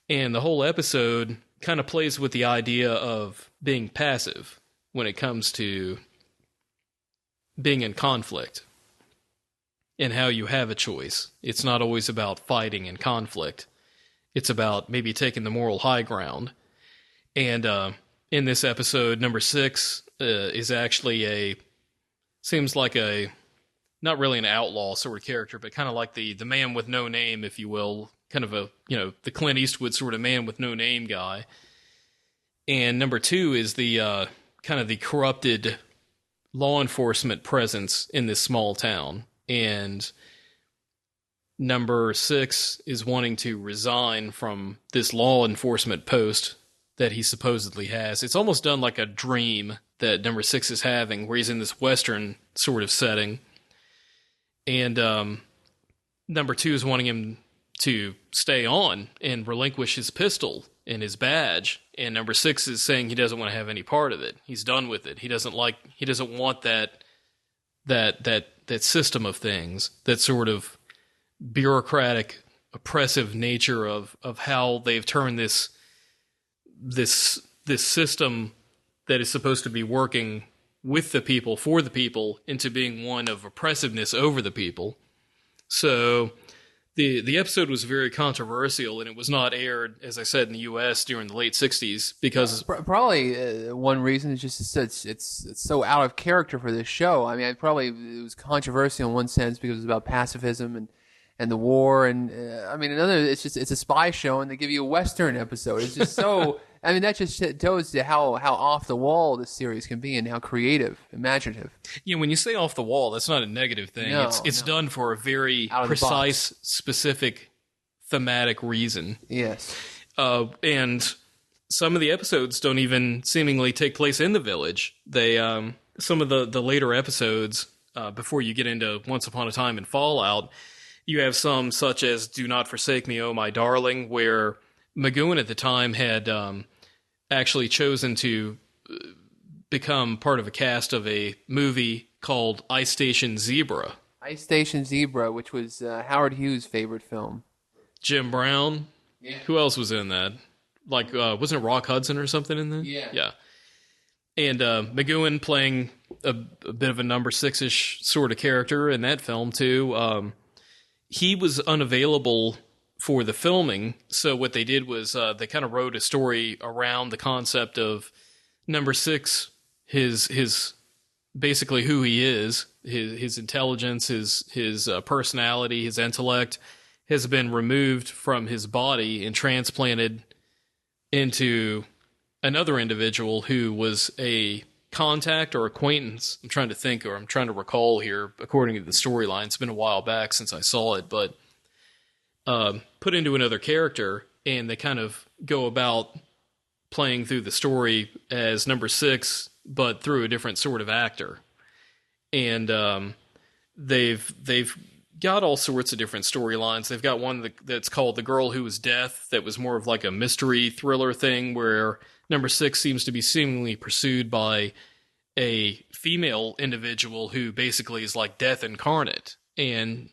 And the whole episode kind of plays with the idea of being passive when it comes to being in conflict and how you have a choice. It's not always about fighting and conflict. It's about maybe taking the moral high ground. And in this episode, number 6 is actually seems like not really an outlaw sort of character, but kind of like the man with no name, if you will, kind of the Clint Eastwood sort of man with no name guy. And number 2 is the kind of the corrupted law enforcement presence in this small town. And number 6 is wanting to resign from this law enforcement post that he supposedly has. It's almost done like a dream that number 6 is having, where he's in this Western sort of setting. And number 2 is wanting him to stay on and relinquish his pistol and his badge. And number 6 is saying he doesn't want to have any part of it. He's done with it. He doesn't want that system of things, that sort of bureaucratic, oppressive nature of how they've turned this system that is supposed to be working with the people, for the people, into being one of oppressiveness over the people. So the episode was very controversial, and it was not aired, as I said, in the U.S. during the late 60s because... Probably one reason is just it's so out of character for this show. I mean, it was controversial in one sense because it was about pacifism and the war, and I mean, another, it's a spy show, and they give you a Western episode. It's just so... I mean, that just tells you how off the wall this series can be and how creative, imaginative. Yeah, when you say off the wall, that's not a negative thing. No, it's done for a very precise, specific, thematic reason. Yes. And some of the episodes don't even seemingly take place in the village. They some of the later episodes, before you get into Once Upon a Time and Fallout, you have some such as Do Not Forsake Me, Oh My Darling, where McGowan at the time had actually chosen to become part of a cast of a movie called Ice Station Zebra. Ice Station Zebra, which was Howard Hughes' favorite film. Jim Brown. Yeah. Who else was in that? Like, wasn't it Rock Hudson or something in there? Yeah. Yeah. And McGowan playing a bit of a number 6-ish sort of character in that film, too. He was unavailable for the filming, so what they did was they kind of wrote a story around the concept of number 6, his basically who he is, his intelligence, his personality, his intellect has been removed from his body and transplanted into another individual who was a contact or acquaintance. I'm trying to recall here according to the storyline. It's been a while back since I saw it, but put into another character, and they kind of go about playing through the story as number 6, but through a different sort of actor. And they've got all sorts of different storylines. They've got one that's called The Girl Who Was Death, that was more of like a mystery thriller thing, where number 6 seems to be seemingly pursued by a female individual who basically is like death incarnate, and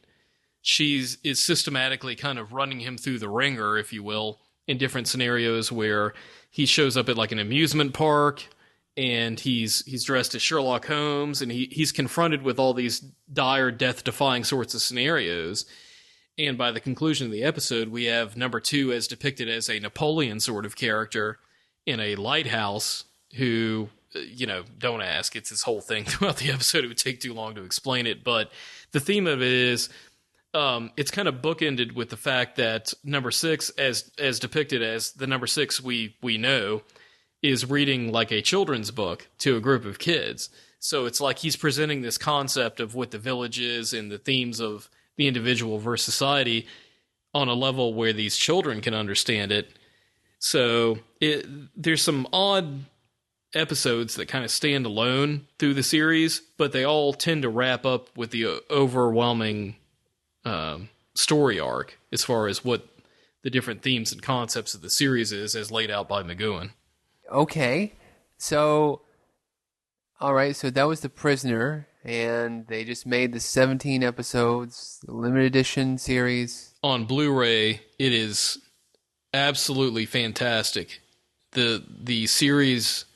is systematically kind of running him through the ringer, if you will, in different scenarios where he shows up at like an amusement park and he's dressed as Sherlock Holmes, and he's confronted with all these dire, death-defying sorts of scenarios. And by the conclusion of the episode, we have number 2 as depicted as a Napoleon sort of character in a lighthouse who, don't ask. It's this whole thing throughout the episode. It would take too long to explain it. But the theme of it is, it's kind of bookended with the fact that number 6, as depicted as the number 6 we know, is reading like a children's book to a group of kids. So it's like he's presenting this concept of what the village is and the themes of the individual versus society on a level where these children can understand it. So there's some odd episodes that kind of stand alone through the series, but they all tend to wrap up with the overwhelming story arc as far as what the different themes and concepts of the series is as laid out by McGowan. Okay, so all right, so that was The Prisoner, and they just made the 17 episodes, the limited edition series. On Blu-ray, it is absolutely fantastic. The series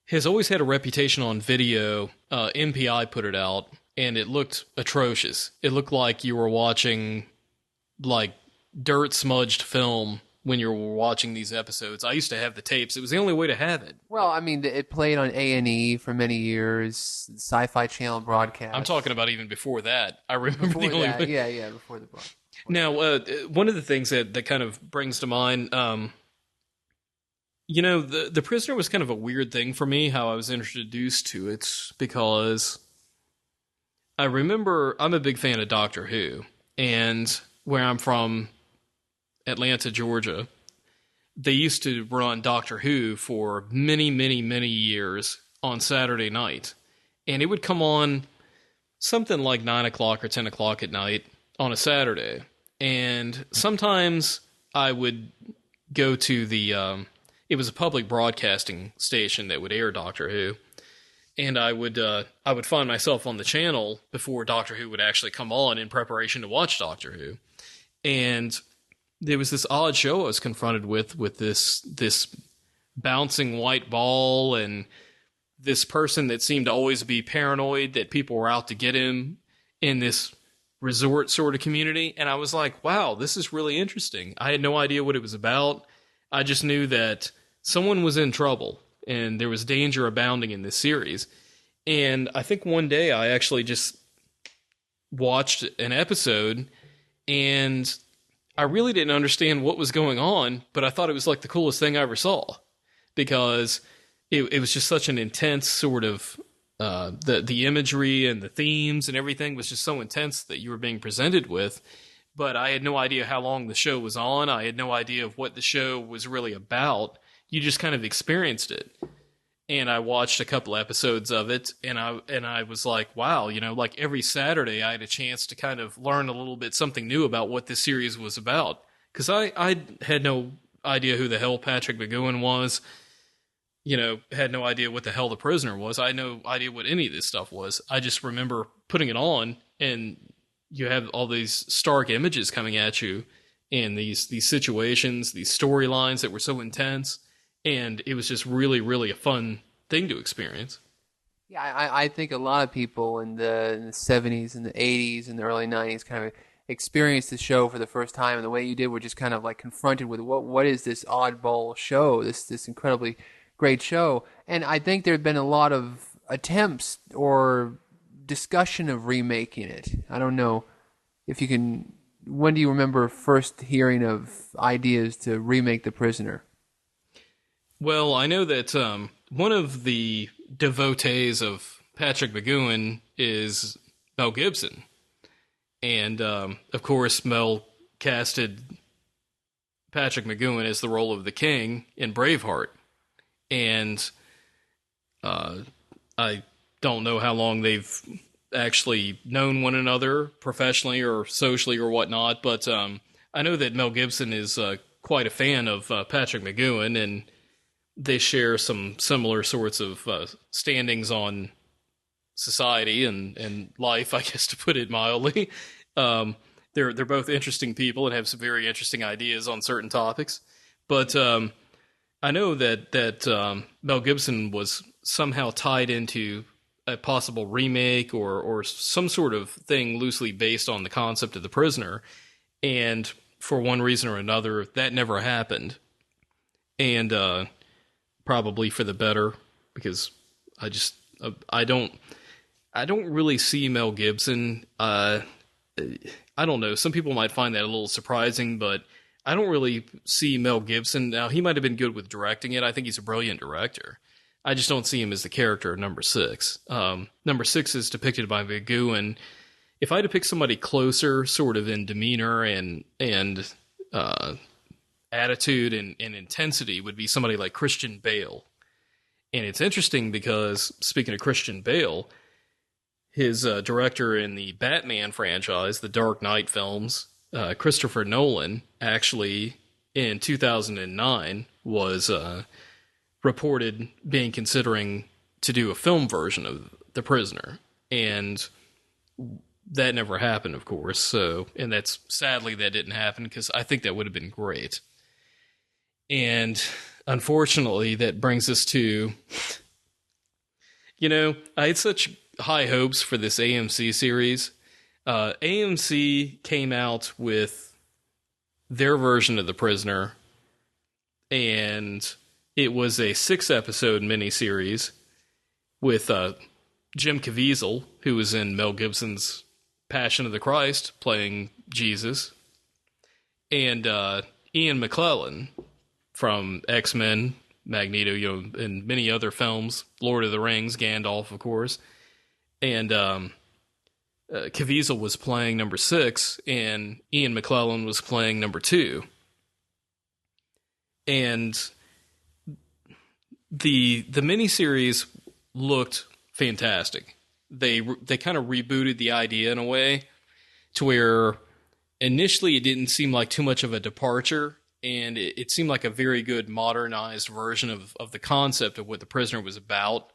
has always had a reputation on video. MPI put it out, and it looked atrocious. It looked like you were watching like dirt smudged film when you were watching these episodes. I used to have the tapes. It was the only way to have it. Well, I mean, it played on A&E for many years, Sci-Fi Channel broadcast. I'm talking about even before that. I remember before the only that, yeah, before the broadcast. Now, one of the things that kind of brings to mind, the Prisoner was kind of a weird thing for me, how I was introduced to it, because I remember I'm a big fan of Doctor Who, and where I'm from, Atlanta, Georgia, they used to run Doctor Who for many, many, many years on Saturday night. And it would come on something like 9 o'clock or 10 o'clock at night on a Saturday. And sometimes I would go to the it was a public broadcasting station that would air Doctor Who, and I would find myself on the channel before Doctor Who would actually come on in preparation to watch Doctor Who, and there was this odd show I was confronted with this bouncing white ball and this person that seemed to always be paranoid that people were out to get him in this resort sort of community. And I was like, wow, this is really interesting. I had no idea what it was about. I just knew that someone was in trouble and there was danger abounding in this series. And I think one day I actually just watched an episode and I really didn't understand what was going on, but I thought it was like the coolest thing I ever saw because it was just such an intense sort of the imagery and the themes and everything was just so intense that you were being presented with. But I had no idea how long the show was on. I had no idea of what the show was really about. You just kind of experienced it. And I watched a couple episodes of it, and I was like, wow, like every Saturday I had a chance to kind of learn a little bit something new about what this series was about. Because I had no idea who the hell Patrick McGoohan was. Had no idea what the hell The Prisoner was. I had no idea what any of this stuff was. I just remember putting it on, and you have all these stark images coming at you, and these situations, these storylines that were so intense, and it was just really, really a fun thing to experience. Yeah, I think a lot of people in the 70s and the 80s and the early 90s kind of experienced the show for the first time, and the way you did were just kind of like confronted with what is this oddball show, this incredibly great show. And I think there have been a lot of attempts or discussion of remaking it. I don't know if you can. When do you remember first hearing of ideas to remake The Prisoner? Well, I know that one of the devotees of Patrick McGoohan is Mel Gibson. And, of course, Mel casted Patrick McGoohan as the role of the king in Braveheart. And I don't know how long they've actually known one another professionally or socially or whatnot, but I know that Mel Gibson is quite a fan of Patrick McGoohan, and they share some similar sorts of standings on society and life, I guess, to put it mildly. They're both interesting people and have some very interesting ideas on certain topics, but I know that Mel Gibson was somehow tied into a possible remake or some sort of thing loosely based on the concept of The Prisoner, and for one reason or another, that never happened, and probably for the better, because I don't really see Mel Gibson. I don't know. Some people might find that a little surprising, but I don't really see Mel Gibson. Now, he might have been good with directing it. I think he's a brilliant director. I just don't see him as the character of Number 6. Number 6 is depicted by McGoohan. If I had to pick somebody closer, sort of in demeanor and attitude and intensity, would be somebody like Christian Bale. And it's interesting because, speaking of Christian Bale, his director in the Batman franchise, the Dark Knight films, Christopher Nolan, actually in 2009 was reported being considering to do a film version of The Prisoner, and that never happened, of course. So, and that's sadly that didn't happen, because I think that would have been great. And unfortunately, that brings us to, I had such high hopes for this AMC series. AMC came out with their version of The Prisoner, and it was a 6-episode miniseries with Jim Caviezel, who was in Mel Gibson's Passion of the Christ, playing Jesus, and Ian McKellen from X-Men, Magneto, and many other films, Lord of the Rings, Gandalf, of course, and Caviezel was playing Number 6, and Ian McKellen was playing Number 2. And the miniseries looked fantastic. They kind of rebooted the idea in a way to where initially it didn't seem like too much of a departure, and it seemed like a very good modernized version of the concept of what The Prisoner was about.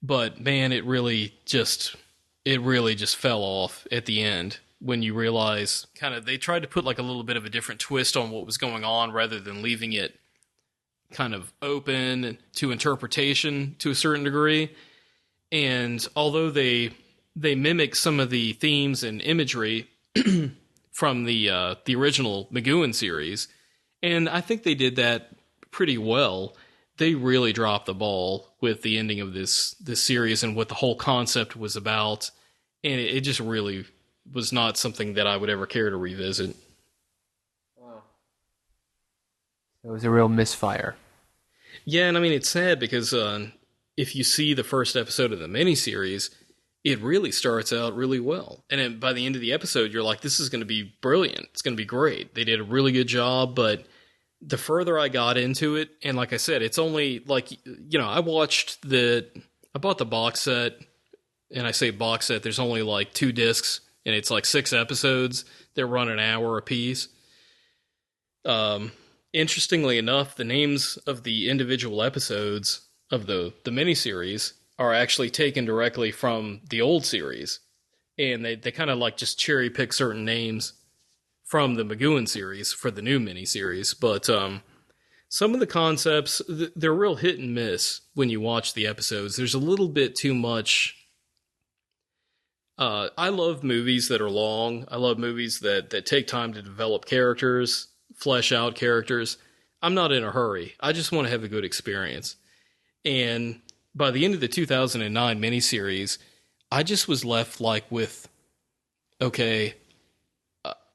But man, it really just fell off at the end when you realize kind of they tried to put like a little bit of a different twist on what was going on rather than leaving it kind of open to interpretation to a certain degree. And although they mimic some of the themes and imagery from the original McGoohan series, and I think they did that pretty well, they really dropped the ball with the ending of this series and what the whole concept was about, and it just really was not something that I would ever care to revisit. Wow. It was a real misfire. Yeah, and I mean, it's sad because if you see the first episode of the miniseries, it really starts out really well. And then by the end of the episode, you're like, this is going to be brilliant. It's going to be great. They did a really good job, but the further I got into it, and like I said, it's only like, I bought the box set, and I say box set, there's only like 2 discs, and it's like 6 episodes. They're run an hour a piece. Interestingly enough, the names of the individual episodes of the miniseries are actually taken directly from the old series. And they kind of like just cherry pick certain names from the McGoohan series for the new miniseries. But some of the concepts, they're real hit and miss when you watch the episodes. There's a little bit too much. I love movies that are long. I love movies that take time to develop characters, flesh out characters. I'm not in a hurry. I just want to have a good experience. And by the end of the 2009 miniseries, I just was left like with, okay,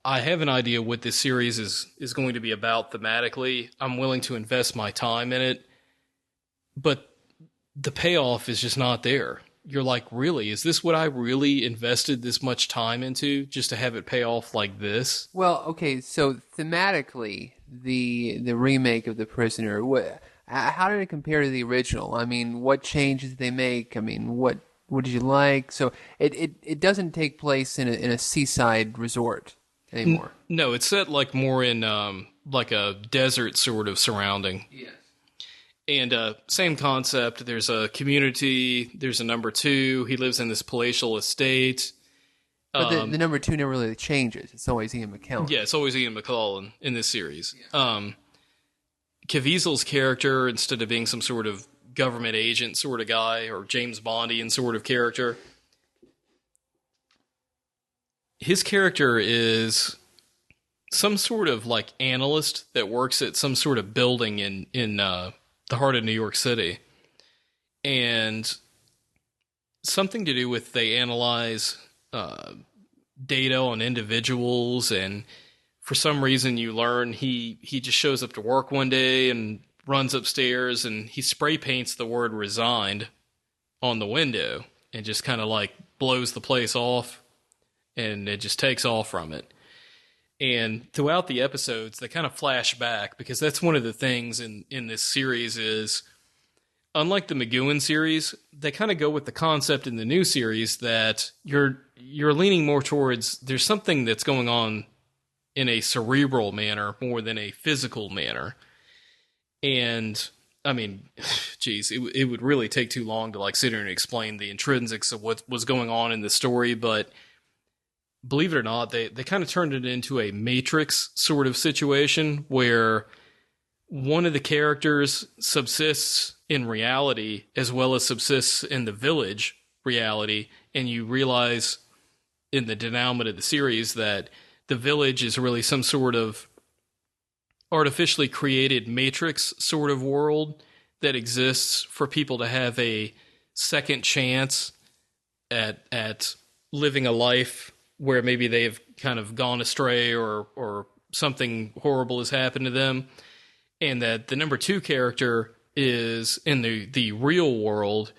I have an idea what this series is going to be about thematically. I'm willing to invest my time in it, but the payoff is just not there. You're like, really? Is this what I really invested this much time into just to have it pay off like this? Well, okay, so thematically, the remake of The Prisoner, how did it compare to the original? I mean, what changes did they make? I mean, what did you like? So it doesn't take place in a seaside resort anymore. No, it's set like more in like a desert sort of surrounding. Yes. And same concept. There's a community. There's a number 2. He lives in this palatial estate. But the number 2 never really changes. It's always Ian McKellen. Yeah, it's always Ian McKellen in this series. Yeah. Caviezel's character, instead of being some sort of government agent sort of guy or James Bondian sort of character, his character is some sort of like analyst that works at some sort of building in the heart of New York City. And something to do with they analyze data on individuals, and for some reason you learn he just shows up to work one day and runs upstairs and he spray paints the word resigned on the window and just kind of like blows the place off, and it just takes off from it. And throughout the episodes, they kind of flash back, because that's one of the things in this series is, unlike the McGoohan series, they kind of go with the concept in the new series that you're leaning more towards there's something that's going on in a cerebral manner more than a physical manner. And I mean, geez, it would really take too long to like sit here and explain the intrinsics of what was going on in the story, but believe it or not, they kind of turned it into a Matrix sort of situation where one of the characters subsists in reality as well as subsists in the village reality, and you realize in the denouement of the series that the village is really some sort of artificially created Matrix sort of world that exists for people to have a second chance at living a life where maybe they've kind of gone astray or something horrible has happened to them, and that the number 2 character is in the real world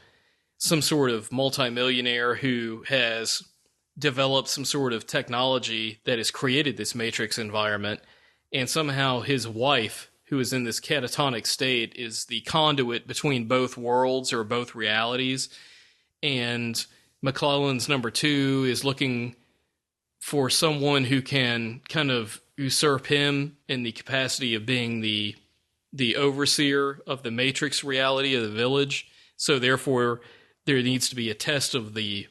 some sort of multimillionaire who has developed some sort of technology that has created this Matrix environment, and somehow his wife, who is in this catatonic state, is the conduit between both worlds or both realities, and McClellan's number 2 is looking for someone who can kind of usurp him in the capacity of being the overseer of the matrix reality of the village. So therefore, there needs to be a test of the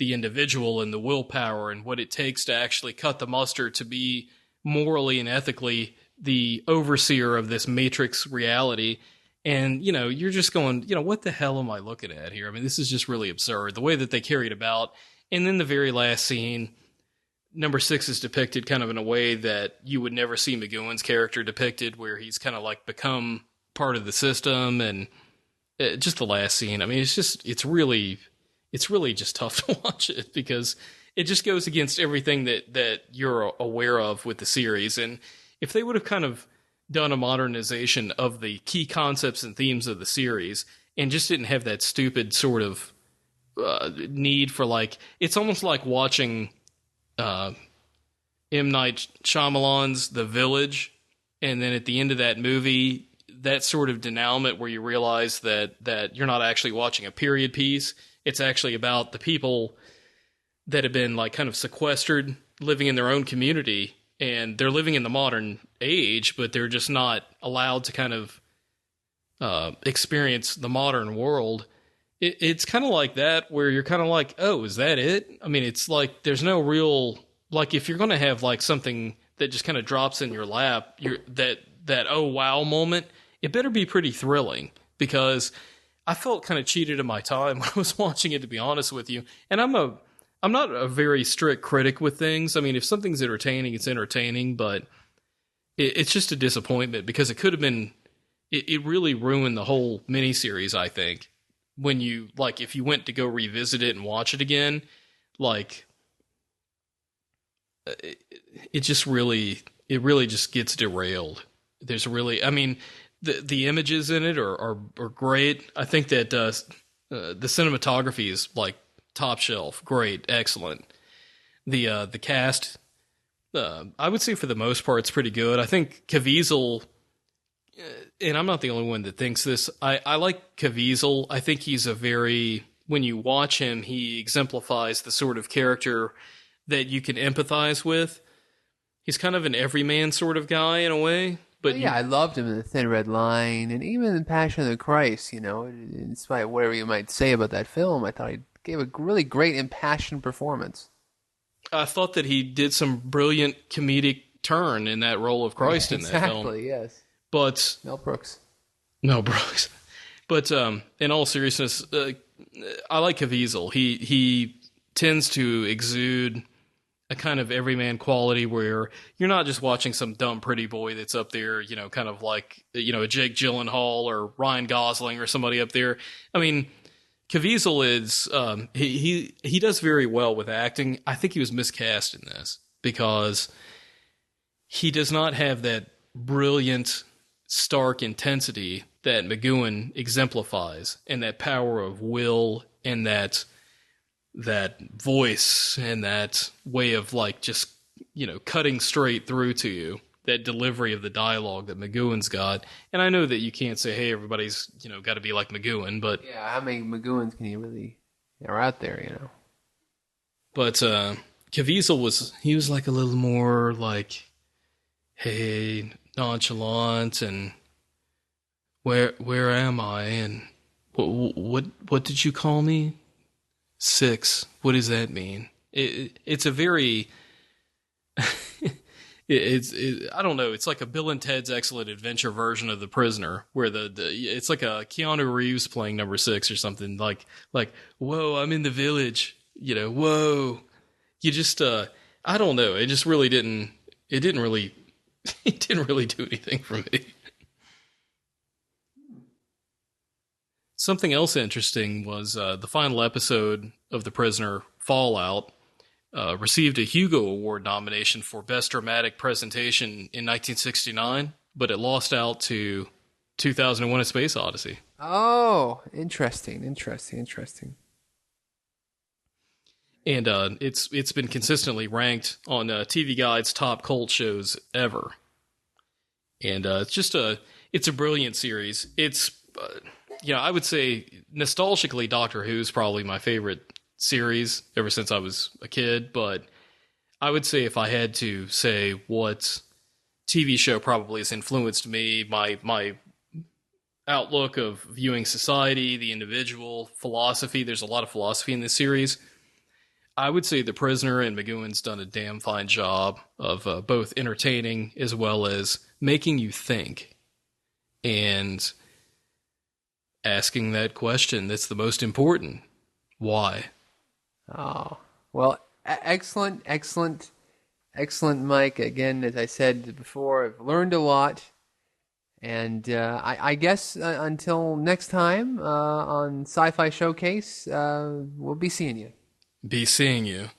individual and the willpower and what it takes to actually cut the mustard to be morally and ethically the overseer of this matrix reality. And, you're just going, what the hell am I looking at here? I mean, this is just really absurd. The way that they carry it about. And then the very last scene, number 6 is depicted kind of in a way that you would never see McGowan's character depicted, where he's kind of like become part of the system. And just the last scene, I mean, it's really just tough to watch it, because it just goes against everything that you're aware of with the series. And if they would have kind of done a modernization of the key concepts and themes of the series and just didn't have that stupid sort of need for, like, it's almost like watching M. Night Shyamalan's The Village, and then at the end of that movie, that sort of denouement where you realize that you're not actually watching a period piece. It's actually about the people that have been, like, kind of sequestered, living in their own community, and they're living in the modern age, but they're just not allowed to kind of experience the modern world. It's kind of like that, where you're kind of like, oh, is that it? I mean, it's like there's no real, like, if you're going to have, like, something that just kind of drops in your lap, that oh wow moment, it better be pretty thrilling, because I felt kind of cheated in my time when I was watching it, to be honest with you. And I'm not a very strict critic with things. I mean, if something's entertaining, it's entertaining, but it's just a disappointment, because it could have been, it really ruined the whole miniseries, I think. When you, like, if you went to go revisit it and watch it again, like, it really just gets derailed. There's really, I mean, the images in it are great. I think that the cinematography is, like, top shelf, great, excellent. The cast, I would say for the most part, it's pretty good. I think Caviezel, and I'm not the only one that thinks this, I like Caviezel. I think he's when you watch him, he exemplifies the sort of character that you can empathize with. He's kind of an everyman sort of guy in a way. But I loved him in The Thin Red Line, and even in Passion of the Christ, in spite of whatever you might say about that film, I thought he gave a really great impassioned performance. I thought that he did some brilliant comedic turn in that role of Christ in that film. Exactly, yes. But Mel Brooks. But in all seriousness, I like Caviezel. He tends to exude a kind of everyman quality, where you're not just watching some dumb pretty boy that's up there, kind of like, a Jake Gyllenhaal or Ryan Gosling or somebody up there. I mean, Caviezel is, he does very well with acting. I think he was miscast in this, because he does not have that brilliant, stark intensity that McGowan exemplifies, and that power of will, and that voice, and that way of, like, just, cutting straight through to you, that delivery of the dialogue that McGowan's got. And I know that you can't say, hey, everybody's, got to be like McGowan, but... Yeah, how many McGowans can you really... are out there, But Caviezel was like a little more, like, hey, nonchalant, and where am I? And what did you call me? 6. What does that mean? It's a very... I don't know. It's like a Bill and Ted's Excellent Adventure version of The Prisoner, where it's like a Keanu Reeves playing number 6 or something. Like, whoa, I'm in the village. Whoa. You just, I don't know. It just really didn't. It didn't really do anything for me. Something else interesting was the final episode of The Prisoner, Fallout, received a Hugo Award nomination for Best Dramatic Presentation in 1969, but it lost out to 2001: A Space Odyssey. Oh, interesting. And it's been consistently ranked on TV Guide's top cult shows ever. And it's a brilliant series. It's I would say nostalgically, Doctor Who's probably my favorite series ever since I was a kid, but I would say if I had to say what TV show probably has influenced me, my outlook of viewing society, the individual, philosophy, there's a lot of philosophy in this series. I would say The Prisoner and McGowan's done a damn fine job of both entertaining as well as making you think and asking that question that's the most important. Why? Oh, well, excellent, Mike. Again, as I said before, I've learned a lot. And I guess until next time on Sci-Fi Showcase, we'll be seeing you. Be seeing you.